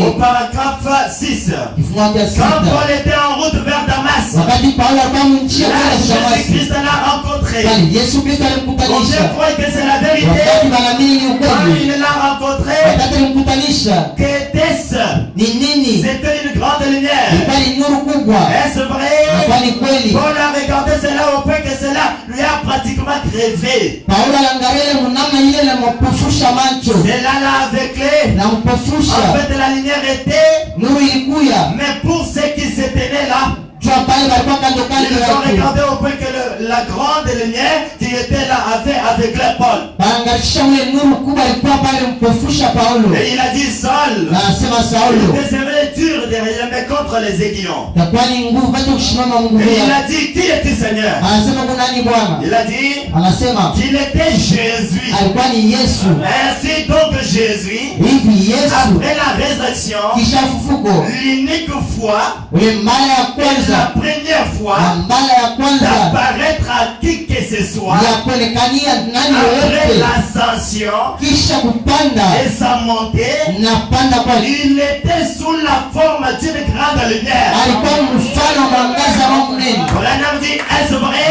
[SPEAKER 3] Au paragraphe 6, quand Paul était en route vers Damas, Jésus-Christ l'a rencontré. On croit que c'est la vérité. Quand il l'a rencontré, qu'était-ce? C'était une grande lumière. Est-ce vrai? Paul a regardé cela au point que cela lui a pratiquement crevé. Cela l'a aveuglé. En fait, la lumière était, mais pour ceux qui se tenaient là, ils ont regardé au point que la grande lumière qui était là avait aveuglé Paul. Et il a dit Saul, il était serré dur derrière, mais contre les aiguillons. Et il a dit, qui es-tu, Seigneur? Il a dit qu'il était Jésus. Ainsi donc Jésus, après la résurrection, l'unique fois, la première fois d'apparaître à qui que ce soit après l'ascension et sa montée, il était sous la forme d'une grande lumière. Branham dit, est-ce vrai?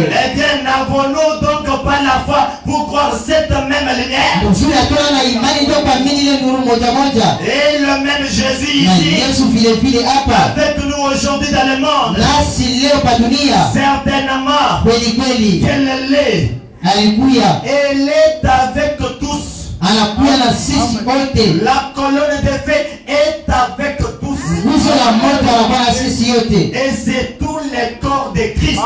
[SPEAKER 3] Eh bien, n'avons-nous donc pas la foi pour croire cette même lumière? Et le même Jésus ici avec nous aujourd'hui dans le monde, certainement qu'elle l'est. Elle est avec tous. La colonne de feu est avec tous. Et c'est tous les corps de Christ.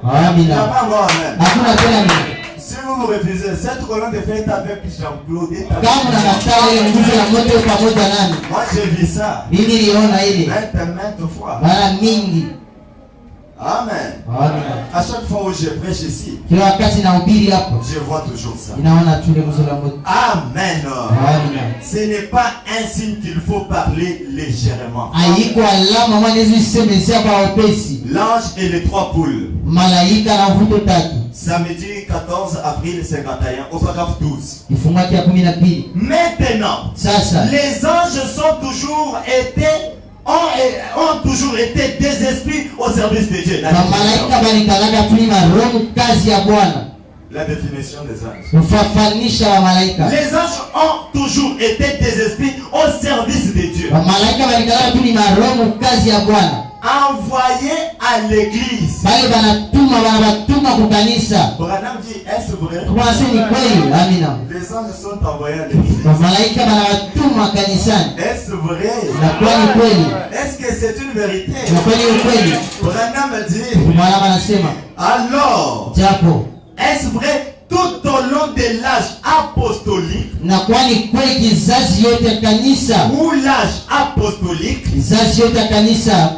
[SPEAKER 3] Amen. Si vous refusez, cette colonne de feu est avec Jean-Claude. Moi j'ai vu ça maintes fois. Amen. À chaque fois où je prêche ici, je vois toujours ça. Amen. Ce n'est pas un signe qu'il faut parler légèrement. L'ange et les trois poules. Samedi 14 avril 51, au paragraphe 12. Maintenant, les anges ont toujours été des esprits au service de Dieu. La définition des anges. Les anges ont toujours été des esprits au service de Dieu, envoyés à l'église. Branham dit, est-ce vrai? Les anges sont envoyés à l'église. Est-ce vrai? Est-ce que c'est une vérité? Branham dit, alors, est-ce vrai tout au long de l'âge apostolique ou l'âge apostolique,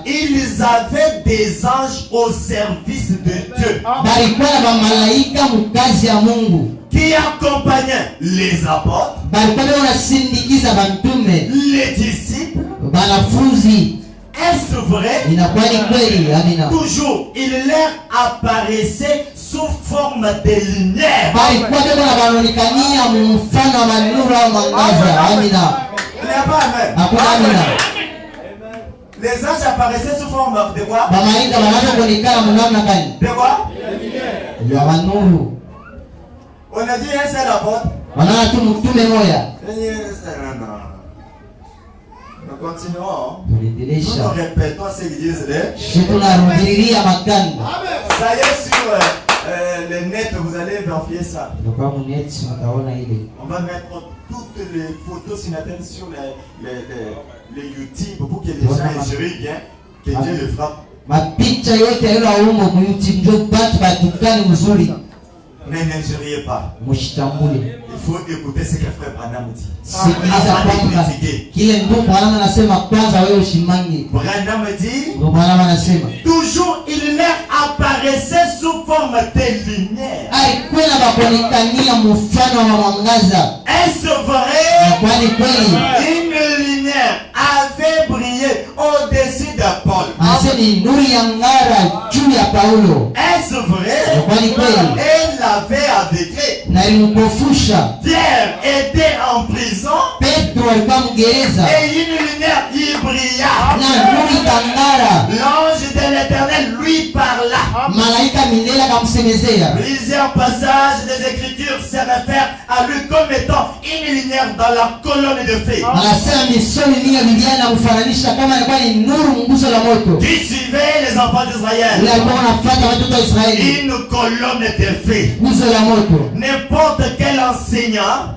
[SPEAKER 3] ils avaient des anges au service de Dieu qui accompagnaient les apôtres, les disciples. Est-ce vrai? Toujours, il leur apparaissait sous forme de lumière. Les anges apparaissaient sous forme de quoi? De quoi? On a dit un seul apôtre. Nous continuons. Nous répétons ce qu'ils disent. Ça y est, sur le net, vous allez vérifier ça. On va mettre toutes les photos sur les YouTube pour que les gens gèrent bien, que Dieu le frappe. Mais n'ingériez pas. Il faut écouter ce que frère Branham dit. Branham dit, toujours il leur apparaissait sous forme de lumière. Est-ce vrai? Une lumière avait brillé au-dessus de Paul. Est-ce vrai? Elle l'avait aveuglé. Pierre était en prison. Et une lumière y brilla. L'ange de l'Éternel lui parla. Plusieurs passages des Écritures se réfèrent à lui comme étant une lumière dans la colonne de feu. Qui suivait les enfants d'Israël. Une colonne de feu. N'importe quel enseignant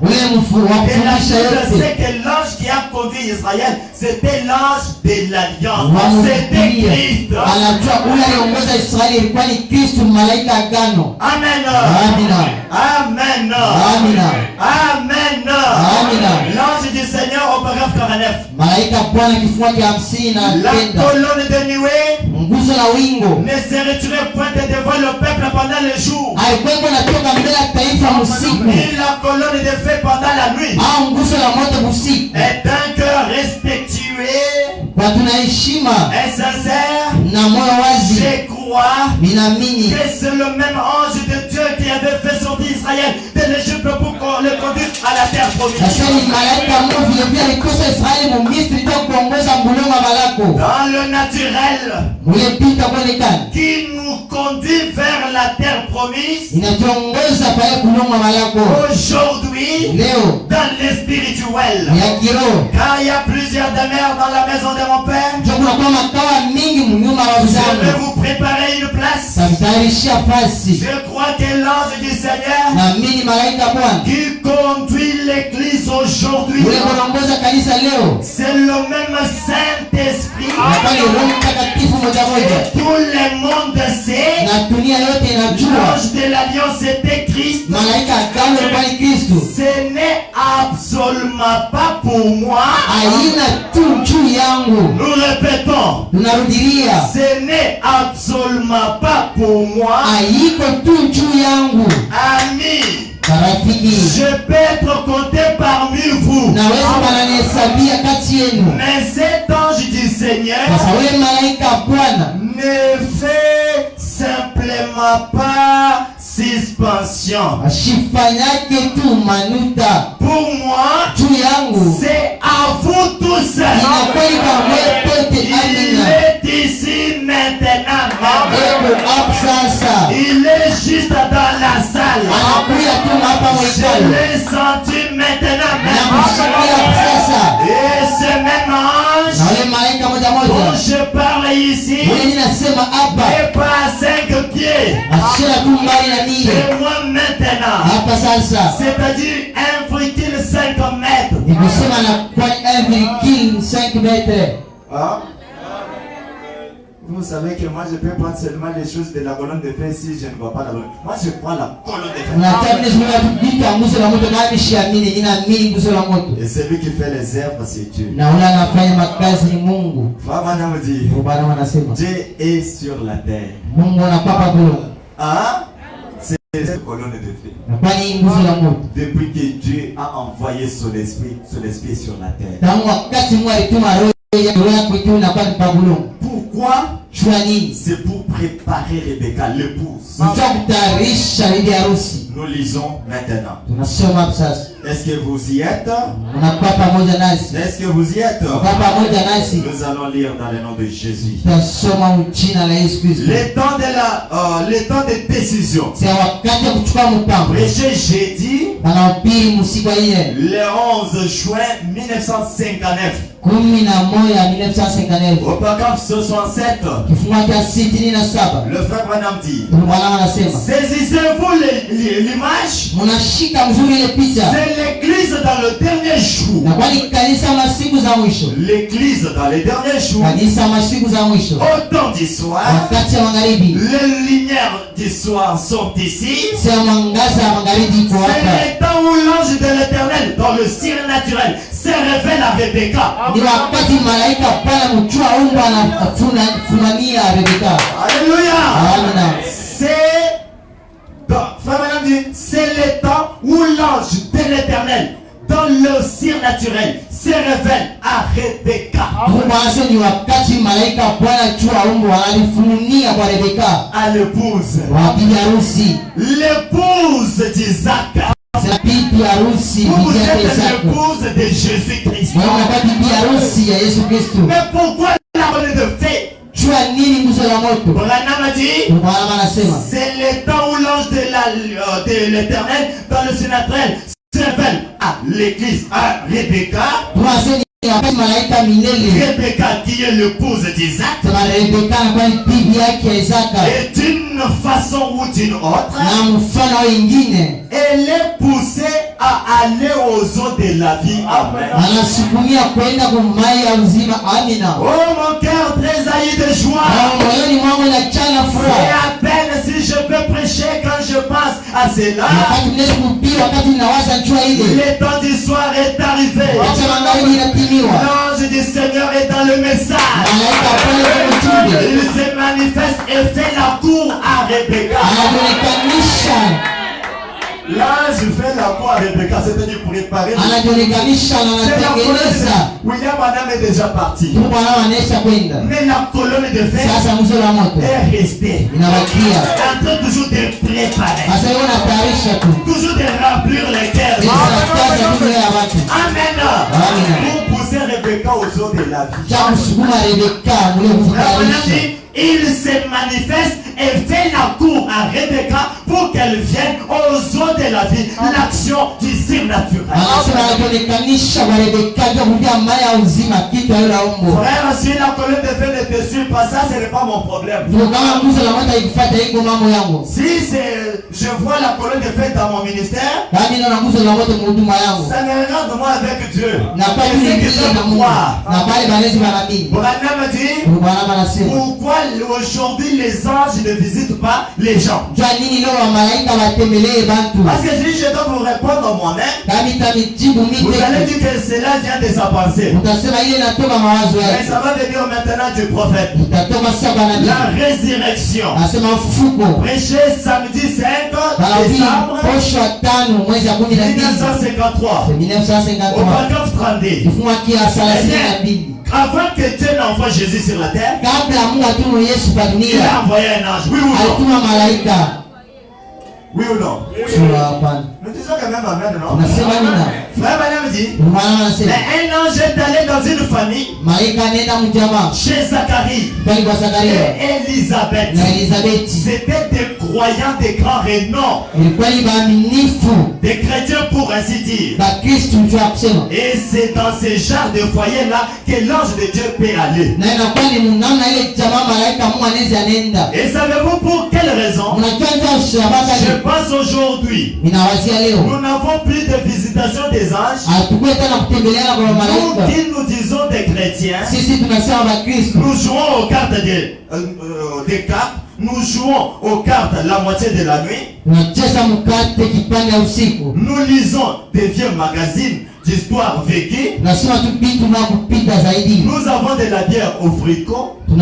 [SPEAKER 3] sait que l'ange qui a conduit Israël, c'était l'ange de l'alliance. C'était Christ. Amen. Amen. Amen. L'ange du Seigneur au paragraphe 49. La colonne de nuée ne se retirait point devant le peuple pendant le jour. Et la colonne de feu pendant la nuit. Et d'un cœur respectueux et sincère, je crois que c'est le même ange de Dieu qui avait fait sortir Israël de l'Égypte pour le conduire à la terre promise. Dans le naturel, qui nous conduit vers la terre promise. Aujourd'hui, dans le spirituel, car il y a plusieurs demeures dans la maison de mon Père, je vais vous préparer une place. Je crois que l'ange du Seigneur qui conduit l'église aujourd'hui, c'est le même Saint-Esprit. Et tout le monde sait l'ange de l'alliance était Christ. Ce n'est absolument pas pour moi. Nous répétons, ce n'est absolument pas pour moi. Amis, je peux être compté parmi vous. Mais cet ange du Seigneur ne fait simplement pas suspension. Pour moi, c'est à vous tous. Il est ici maintenant. Il est juste dans la salle. Je l'ai senti maintenant. Et ce même ange dont je parle ici n'est pas à 5 pieds de moi maintenant. C'est-à-dire 1,5 mètres. Ah? Vous savez que moi je peux prendre seulement les choses de la colonne de feu si je ne vois pas la colonne. Moi je prends la colonne de feu. Et celui qui fait les œuvres, c'est Dieu. Frère me dit, Dieu est sur la terre. Ah? C'est cette colonne de feu. Depuis que Dieu a envoyé son esprit sur la terre. Pourquoi? C'est pour préparer Rebecca, l'épouse. Nous lisons maintenant. Est-ce que vous y êtes?
[SPEAKER 2] Est-ce
[SPEAKER 3] que vous y êtes? Nous allons lire dans le nom de Jésus. Le temps de décision. Prêché jeudi, le 11 juin 1959. Au paragraphe 67, le frère Branham dit: saisissez-vous l'image? C'est l'église dans le dernier jour. L'église dans les derniers jours. Au temps du soir, les lumières du soir sont ici. C'est le temps où l'ange de l'Éternel, dans le surnaturel, se révèle à Rebecca. Alléluia. C'est le temps où l'ange de l'Éternel, dans le surnaturel, se révèle à Rebecca. À l'épouse. L'épouse d'Isaac. Vous êtes l'épouse de Jésus-Christ. Mais pourquoi la parole de fait? Branham a dit, c'est le temps où l'ange de l'Éternel dans le surnaturel se révèle à l'église, à Rebecca. Rebecca qui est l'épouse d'Isaac. Et d'une façon ou d'une autre, elle est poussée à aller aux eaux de la vie. Amen. Oh mon cœur tressaillit de joie. C'est à peine si je peux prêcher quand je pense à cela. Le temps du soir est arrivé. L'ange du Seigneur est dans le message. Il se manifeste et fait la cour à Rebecca. L'ange fait la cour à Rebecca, c'est-à-dire pour réparer. William Branham est déjà parti. Mais la colonne de fer est restée. En train toujours de préparer. Toujours de remplir les terres. Amen. Pour pousser Rebecca aux eaux de la vie. Il se manifeste et fait la cour à Rebecca pour qu'elle vienne aux eaux de la vie. L'action du surnaturel. Frère, si la colonne de feu ne te suit pas, ça ce n'est pas mon problème. Si je vois la colonne de feu dans mon ministère, ça me regarde moi avec Dieu. C'est que je veux croire. Branham dit, pourquoi aujourd'hui les anges ne visitent pas les gens? Parce que si je dois vous répondre moi-même, vous allez dire que cela vient de sa pensée. Mais ça va venir maintenant du prophète. La résurrection. Prêché samedi 5 décembre 1953. Au paragraphe 32. Avant que Dieu n'envoie Jésus sur la terre, il a envoyé un ange. Oui ou non? Oui ou non? Nous disons quand même amen, non? Frère Branham dit, mais un ange est allé dans une famille chez Zacharie et Élisabeth. C'était des croyants de grand renom, des chrétiens pour ainsi dire. Et c'est dans ce genre de foyer là que l'ange de Dieu peut aller. Et savez-vous pour quelle raison? Je pense aujourd'hui, nous n'avons plus de visitation des anges. Nous qui nous disons des chrétiens, nous jouons aux cartes des cartes. Nous jouons aux cartes la moitié de la nuit. Nous lisons des vieux magazines d'histoire vécue. Nous avons de la bière au fricot. Et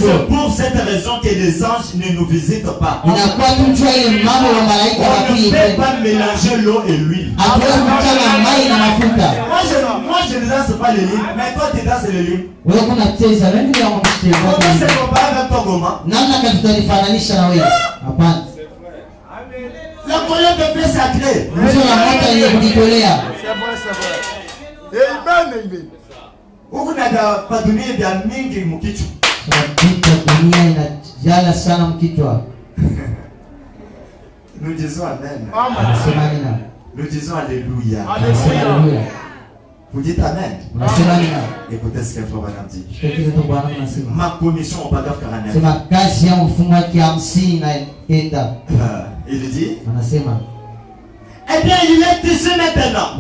[SPEAKER 3] c'est pour cette raison que les anges ne nous visitent pas. On ne peut pas mélanger l'eau et l'huile. Moi je ne danse pas les lignes, mais toi tu danses les lignes. Comment c'est comparé avec toi, comment? La colonne de feu sacrée.
[SPEAKER 2] C'est vrai.
[SPEAKER 3] Amen. Ukunada padunia vya mingi mkichwa.
[SPEAKER 2] Dunia inajala sana mkichwa.
[SPEAKER 3] Nous disons amen.
[SPEAKER 2] Amen.
[SPEAKER 3] Nous disons alléluia.
[SPEAKER 2] Alléluia.
[SPEAKER 3] Vous dites amen. Écoutez ce que Frère Branham dit. Ma commission au Padre 49.
[SPEAKER 2] C'est ma kazi ya mfunga kiamsini na enda.
[SPEAKER 3] Il dit.
[SPEAKER 2] Anasema.
[SPEAKER 3] Eh bien, il est ici maintenant.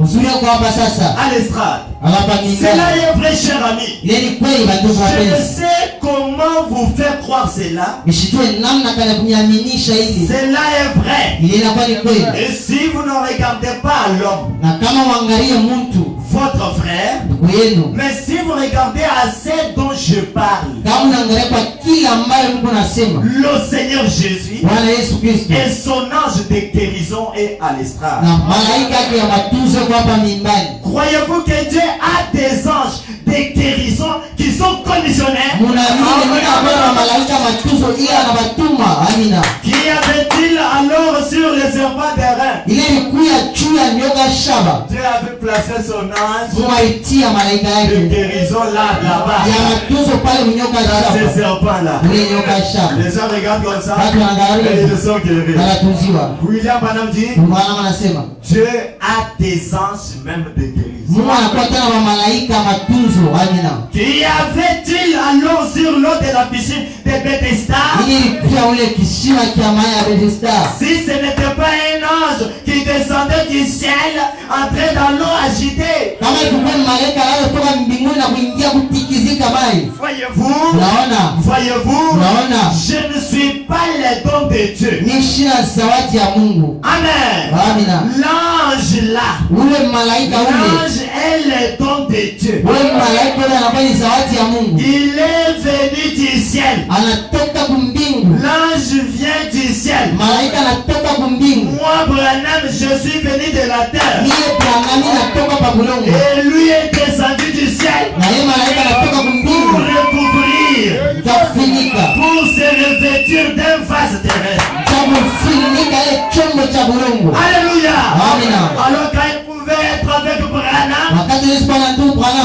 [SPEAKER 3] À l'estrade. Cela est vrai, cher ami. Je ne sais comment vous faire croire cela. Cela est vrai. Et si vous ne regardez pas l'homme, votre frère, mais si vous regardez à ce dont je parle, le Seigneur Jésus et son ange de guérison est à l'estrade. Croyez-vous que Dieu a des anges de guérison qui sont commissionnaires? Qui avait-il alors sur les serpents d'airain? Dieu avait placé son ange de guérison là-bas. Ces serpents-là. Les gens regardent comme ça et ils sont guéris. William Branham dit, Dieu a des anges même de guérison. Qui avait-il alors sur l'eau de la piscine de Bethesda? Si ce n'était pas un ange qui descendait du ciel, entrait dans l'eau agitée. Voyez-vous, je ne suis pas le don de Dieu. Amen. L'ange là, l'ange est le don de Dieu. Il est venu du ciel. L'ange vient du ciel. Moi, Branham, je suis venu de la terre. Et lui est descendu du ciel pour recouvrir, pour se revêtir d'un vase terrestre. Alléluia. Alors quand il pouvait être avec Branham,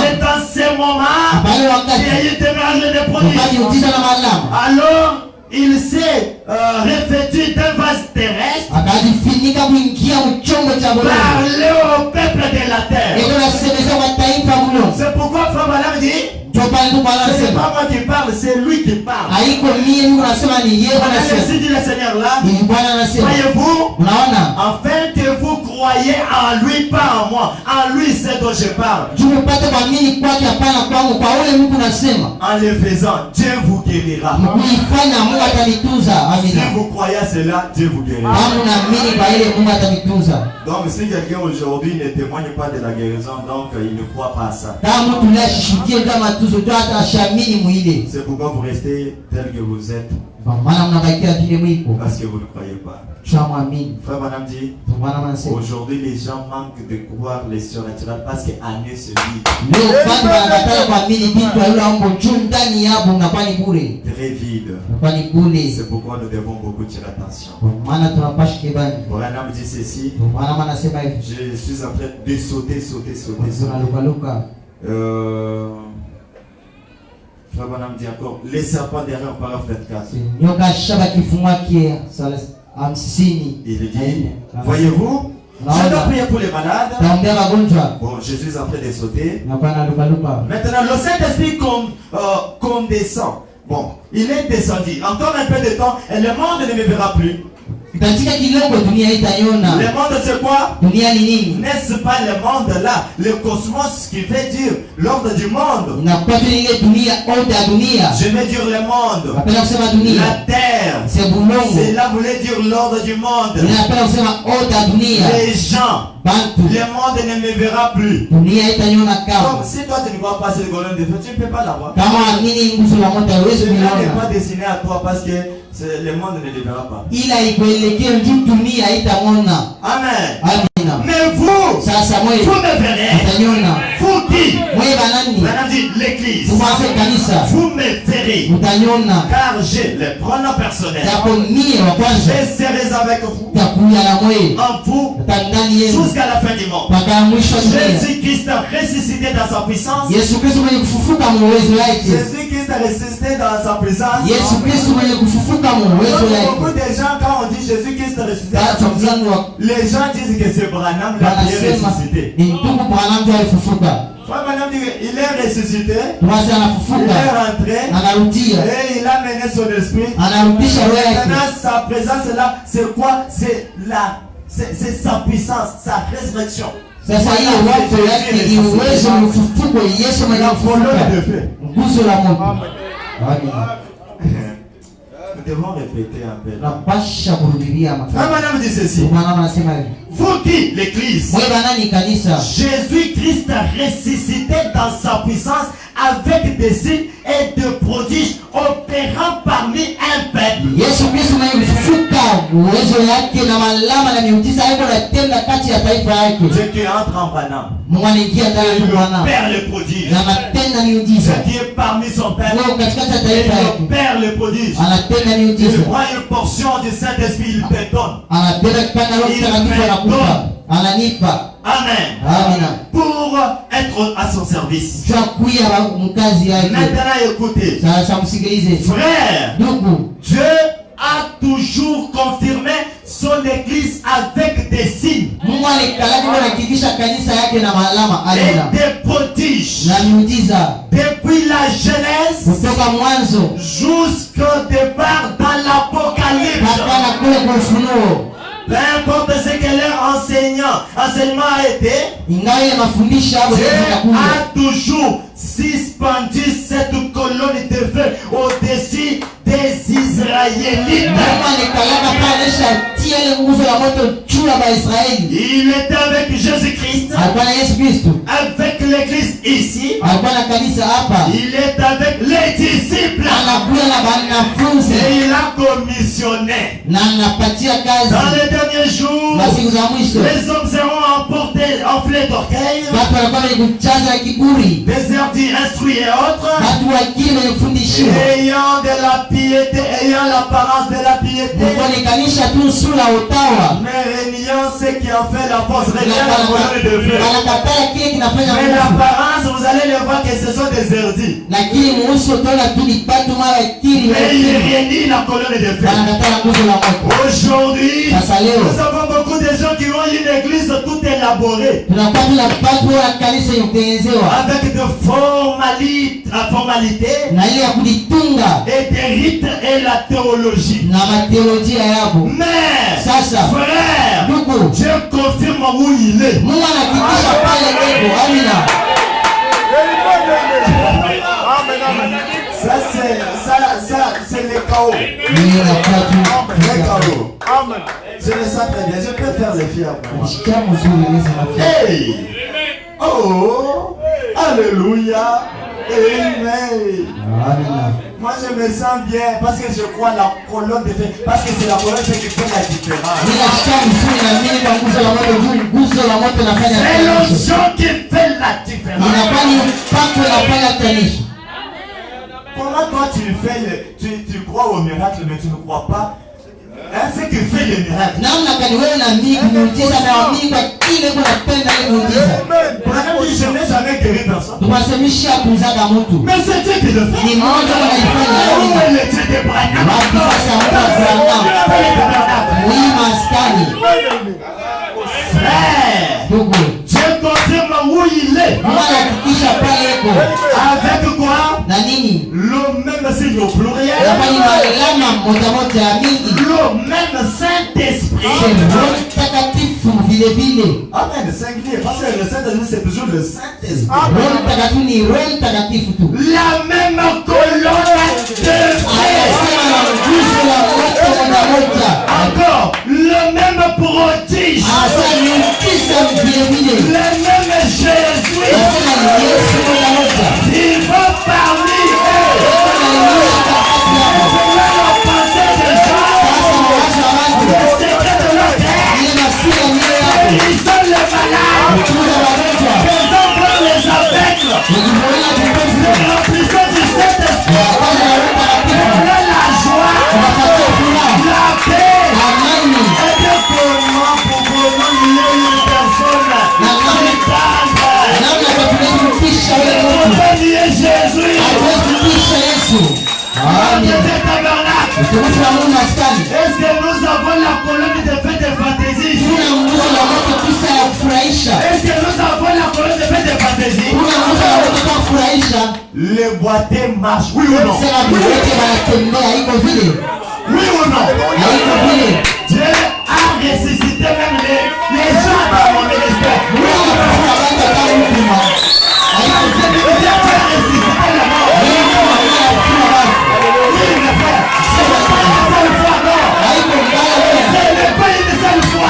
[SPEAKER 3] c'est dans ce moment qu'il y a eu des miracles de prodiges. Alors il s'est revêtu d'un vase terrestre, parler au peuple de la terre. C'est pourquoi Frère Branham dit, c'est pas moi qui parle, c'est lui qui parle. Ainsi dit le Seigneur là, voyez-vous, afin que vous croyez en lui, pas en moi. En lui, c'est dont je parle. En le faisant, Dieu vous guérira. Si vous croyez à cela, Dieu vous guérira. Donc si quelqu'un aujourd'hui ne témoigne pas de la guérison, donc il ne croit pas à ça. C'est pourquoi vous restez tel que vous êtes. Parce que vous ne croyez pas. Frère Branham dit, aujourd'hui les gens manquent de croire les surnaturels parce qu'en eux se vide. Très vide. C'est pourquoi nous devons beaucoup tirer attention. Branham dit ceci, je suis en train de sauter. Frère Branham dit encore, les serpents derrière, paragraphe 24. Il dit, voyez-vous, je dois prier pour les malades. Bon, je suis en train de sauter. Maintenant, le Saint-Esprit descend. Bon, il est descendu. Encore un peu de temps et le monde ne me verra plus. Le monde c'est quoi? N'est-ce pas le monde là? Le cosmos qui veut dire l'ordre du monde. Je veux dire le monde. La terre. Cela voulait dire l'ordre du monde. Les gens. Le monde ne me verra plus. Donc si toi tu ne vois pas cette colonne de feu, tu ne peux pas la voir. Cela n'est pas destiné à toi parce que le monde ne le verra pas. Amen. Mais vous me verrez. Vous qui? Maintenant dit, l'Église. l'église, vous me verrez, car j'ai le pronom personnel. Je serai avec vous, en vous, jusqu'à la fin du monde. Jésus-Christ a ressuscité dans sa puissance. Jésus-Christ a ressuscité dans sa puissance. Beaucoup de gens, quand on dit Jésus-Christ a ressuscité dans sa puissance, les gens disent que c'est Branham qui est ressuscité. Il est ressuscité, il est rentré, et il a mené son esprit. Maintenant, sa présence là, c'est quoi? C'est sa puissance, sa résurrection.
[SPEAKER 2] Sasa hiyo watu yake ni uwezo mfufuko Yesu mwenye kufufuka. Nguzo la Mungu.
[SPEAKER 3] Nous devons répéter un peu.
[SPEAKER 2] Napasha kurudia makao.
[SPEAKER 3] Madame dit ceci.
[SPEAKER 2] Mwana anasema hivi.
[SPEAKER 3] Vous qui l'église?
[SPEAKER 2] Wewe nani kanisa?
[SPEAKER 3] Jésus-Christ a ressuscité dans sa puissance avec des signes et de prodiges opérant parmi un peuple.
[SPEAKER 2] Yesu Kristo mwenye kufufuka uwezo yake na malama na miujiza yake anatenda kati ya taifa yake.
[SPEAKER 3] Dieu qui entre en Branham.
[SPEAKER 2] Mungu anaingia ndani ya Branham.
[SPEAKER 3] Père le prodige.
[SPEAKER 2] Na anatenda miujiza.
[SPEAKER 3] Qui est parmi son peuple.
[SPEAKER 2] Mungu katikati ya taifa yake.
[SPEAKER 3] Père le prodige.
[SPEAKER 2] Anatenda miujiza.
[SPEAKER 3] Il prend une portion du Saint-Esprit, il pardonne.
[SPEAKER 2] Anatenda kipande Roho Mtakatifu anakupa. Ananipa.
[SPEAKER 3] Amen.
[SPEAKER 2] Amen.
[SPEAKER 3] Pour être à son service.
[SPEAKER 2] Maintenant
[SPEAKER 3] écoutez. Frère, Dieu a toujours confirmé son église avec des signes et des prodiges depuis la Genèse jusqu'au départ dans l'Apocalypse. Peu importe ce que leur enseignement a été, Dieu a toujours suspendu cette colonne de feu au-dessus des Israélites. Il était avec Jésus-Christ, avec l'église ici, il est avec les disciples, et il a commissionné. Dans les derniers jours, les hommes seront emportés, enflés d'orgueil, désertis, instruits et autres, ayant de la piété, ayant l'apparence de la piété, mais réunions ce qui en fait la force, réunions la colonne de feu. Mais l'apparence, vous allez le voir que ce sont des erdis. Mais il réunit la colonne de feu. Aujourd'hui, nous avons beaucoup de gens qui ont une église tout élaborée, avec de formalités et des rites et la théologie. Mais frère, Dieu confirme où il est. Ça c'est le chaos. Le chaos. Je le sens très bien. Je peux faire les fiers. Hey! Oh! Alléluia! Amen. Moi je me sens bien parce que je crois la colonne de feu, parce que c'est la colonne de feu qui fait la différence. C'est l'onction qui fait la différence. Comment toi tu fais tu crois au miracle mais tu ne crois pas? Ce qui fait le miracle. Je n'ai jamais guéri personne. Mais c'est Dieu qui le fait. Où est le Dieu de Branham? Frère, Dieu confirme où il est. Avec quoi? Le même signe au pluriel. Le même Saint-Esprit. Amen, singulier. Parce que le Saint-Esprit c'est toujours le Saint-Esprit. La même colonne de feu. Encore le même prodige. Le même Jésus. Il va parmi eux. Ils sont les malades. Les enfants, les aveugles. Est-ce que nous avons la colonne de fête de fantaisie? Est-ce que nous avons la colonne de fête de fantaisie? Le boîtier marche, oui ou non? Oui ou non? Dieu a ressuscité même les gens dans mon ministère. Oui ou non? Dieu a ressuscité la mort. Oui, mes frères. C'est pas une seule fois, non. Ce n'est pas une seule fois.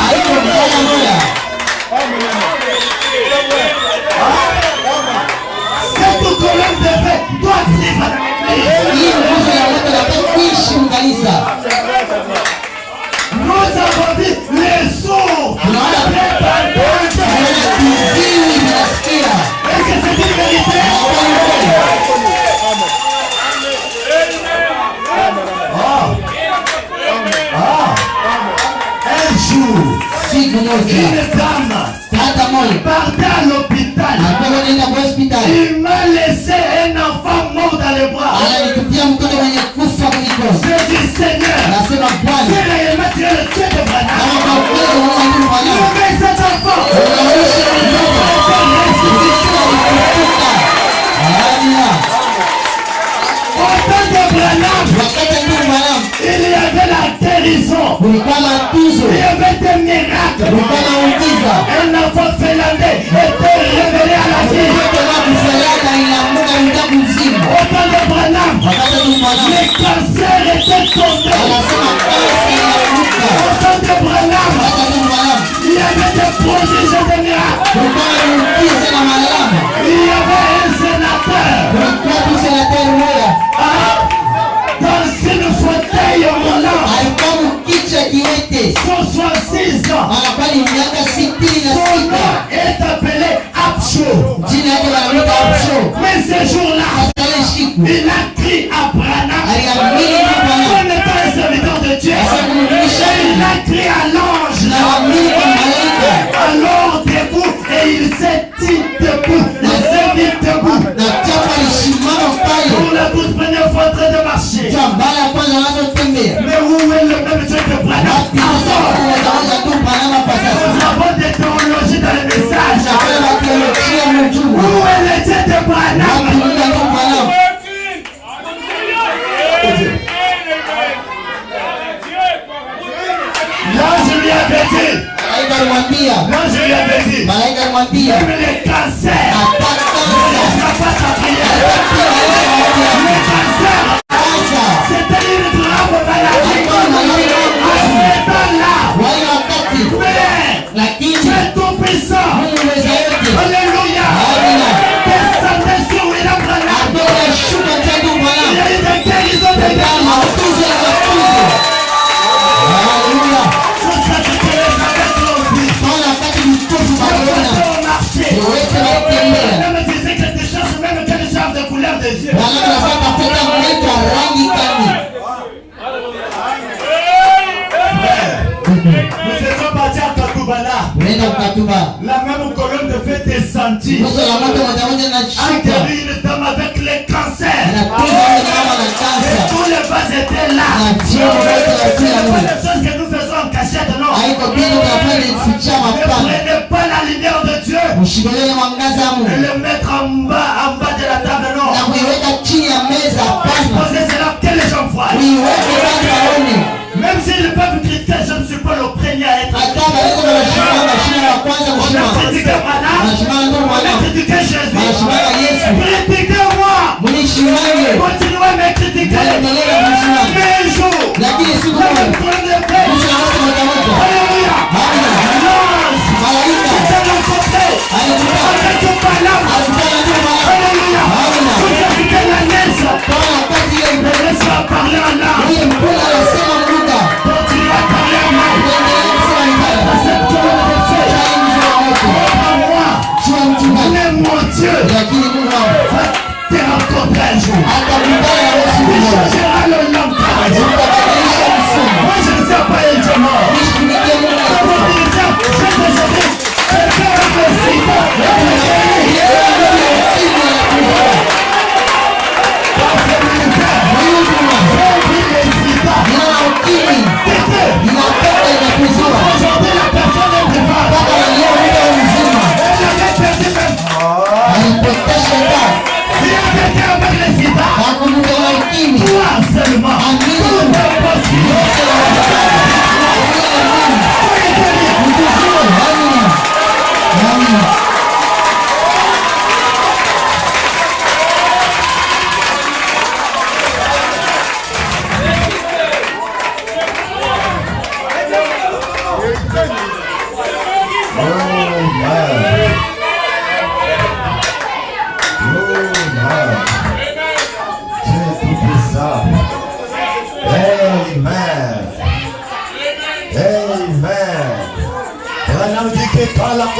[SPEAKER 3] Cette colonne de fête doit vivre dans l'église. Nous avons dit les sourds. Est-ce que c'est une vérité? Un jour, une dame partait à l'hôpital. Il m'a laissé un enfant mort dans les bras. Je dis Seigneur, c'est réellement tu es le Dieu de Branham. Levez cet enfant. Au temps de Branham, il y avait la guérison. Il y avait des miracles. Un enfant finlandais était révélé à la vie. Au temps de Branham, les cancers étaient tombés. Au temps de Branham, il y avait des prodiges de miracles. Il y avait un sénateur. Dans une fauteuil roulant. 66 ans. Son nom est appelé Abcho. Mais ce jour-là, il a crié à Branham. On est un serviteur de Dieu. Il a crié à l'ange. Alors debout, et il s'est dit debout. Il s'est mis debout. Pour la toute première fois en train de marcher. Mais où est le même Dieu de Branham? Nous avons des théologies dans les messages. Où est le Dieu de Branham? L'ange lui avait dit. L'ange lui avait dit. Même les cancers. Ne laissera pas ta prière. Les cancers. C'était une grave maladie. À ce temps-là. Mais tu es tout puissant. Alléluia. Descendez sur William Branham. Il y a eu des guérisons de l'âme. Alléluia. Je sais que tu es avec l'envie. Même disait que tu cherches même quel genre de couleur des yeux. Nous étions partis à Katoubala. La même colonne de feu descendit. A guéri une dame avec les cancers. Et tous les vases étaient là. Ce n'est pas des choses que nous faisons en cachette, non. Ne prenez pas la lumière de Dieu et le mettre en bas de la table, non. Exposer cela que les gens voient. Même s'ils peuvent critiquer, je ne suis pas le premier à être. On a critiqué Branham, on a critiqué Jésus. Critiquez-moi. Continuez à me critiquer. Mais un jour, le problème de paix. Alléluia. L'ange s'est rencontré avec Branham. Alléluia. Vous écoutez la naisse. La naisse va parler en langue. Continuez à parler en langue. Cette colonne de feu. Moi, mon Dieu va te rencontrer un jour. Il changera le langue. Moi, je ne sais pas il est mort.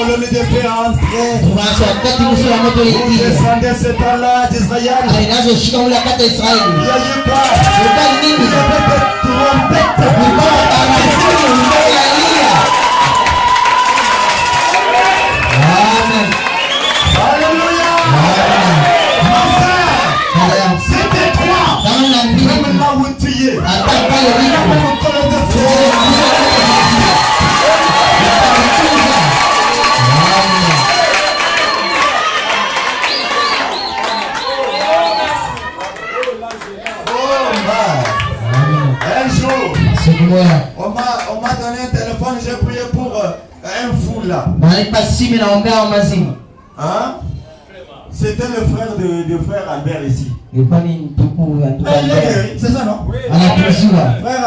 [SPEAKER 3] colonne de feu entrer. Vous descendez ce temps-là d'Israël. Il y a eu quoi? Il y avait des trompettes.
[SPEAKER 2] Amen.
[SPEAKER 3] Alléluia. Mon frère, c'était toi. Même là où tu es. Un jour, on m'a donné un téléphone, j'ai prié pour un fou là. Hein? C'était le frère de frère Albert ici. C'est ça, non? Frère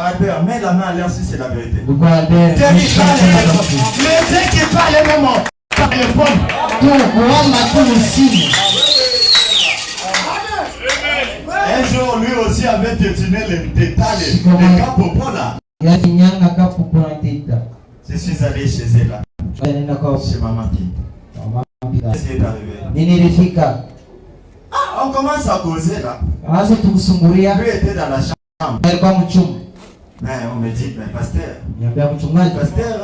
[SPEAKER 3] Albert, mets la main à l'air si c'est la vérité. Mais dès qu'il parlait même par téléphone. Un jour, lui aussi avait détourné les détails, les capopos là. Je suis allé chez elle là. Chez maman Pie. Essayez d'arriver. Ah, on commence à causer là. Lui était dans la chambre. Mais on me dit, mais pasteur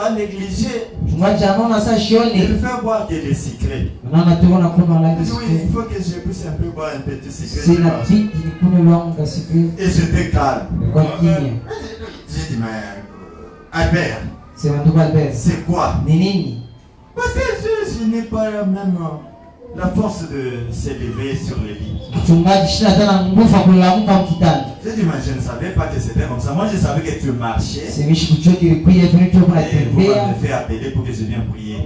[SPEAKER 3] a négligé. Il fait boire que des secrets. Oui, il faut que je puisse un peu boire un petit secret. Et j'étais calme. J'ai dit, mais Albert, c'est quoi? Parce que je n'ai pas même la force de s'élever sur le lit. J'ai dit, mais je ne savais pas que c'était comme ça. Moi, je savais que tu marchais. Et vous m'avez fait appeler pour que je vienne prier.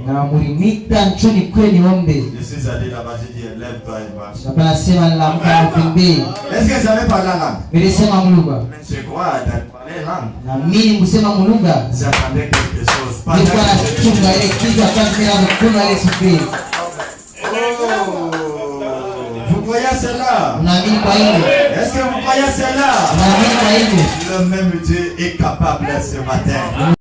[SPEAKER 3] Je suis allé là-bas, j'ai dit, lève-toi et marche. Est-ce que j'avais parlé la langue? Mais je crois parler la langue. J'attendais quelque chose. Vous croyez cela? Est-ce que vous croyez cela? Le même Dieu est capable ce matin.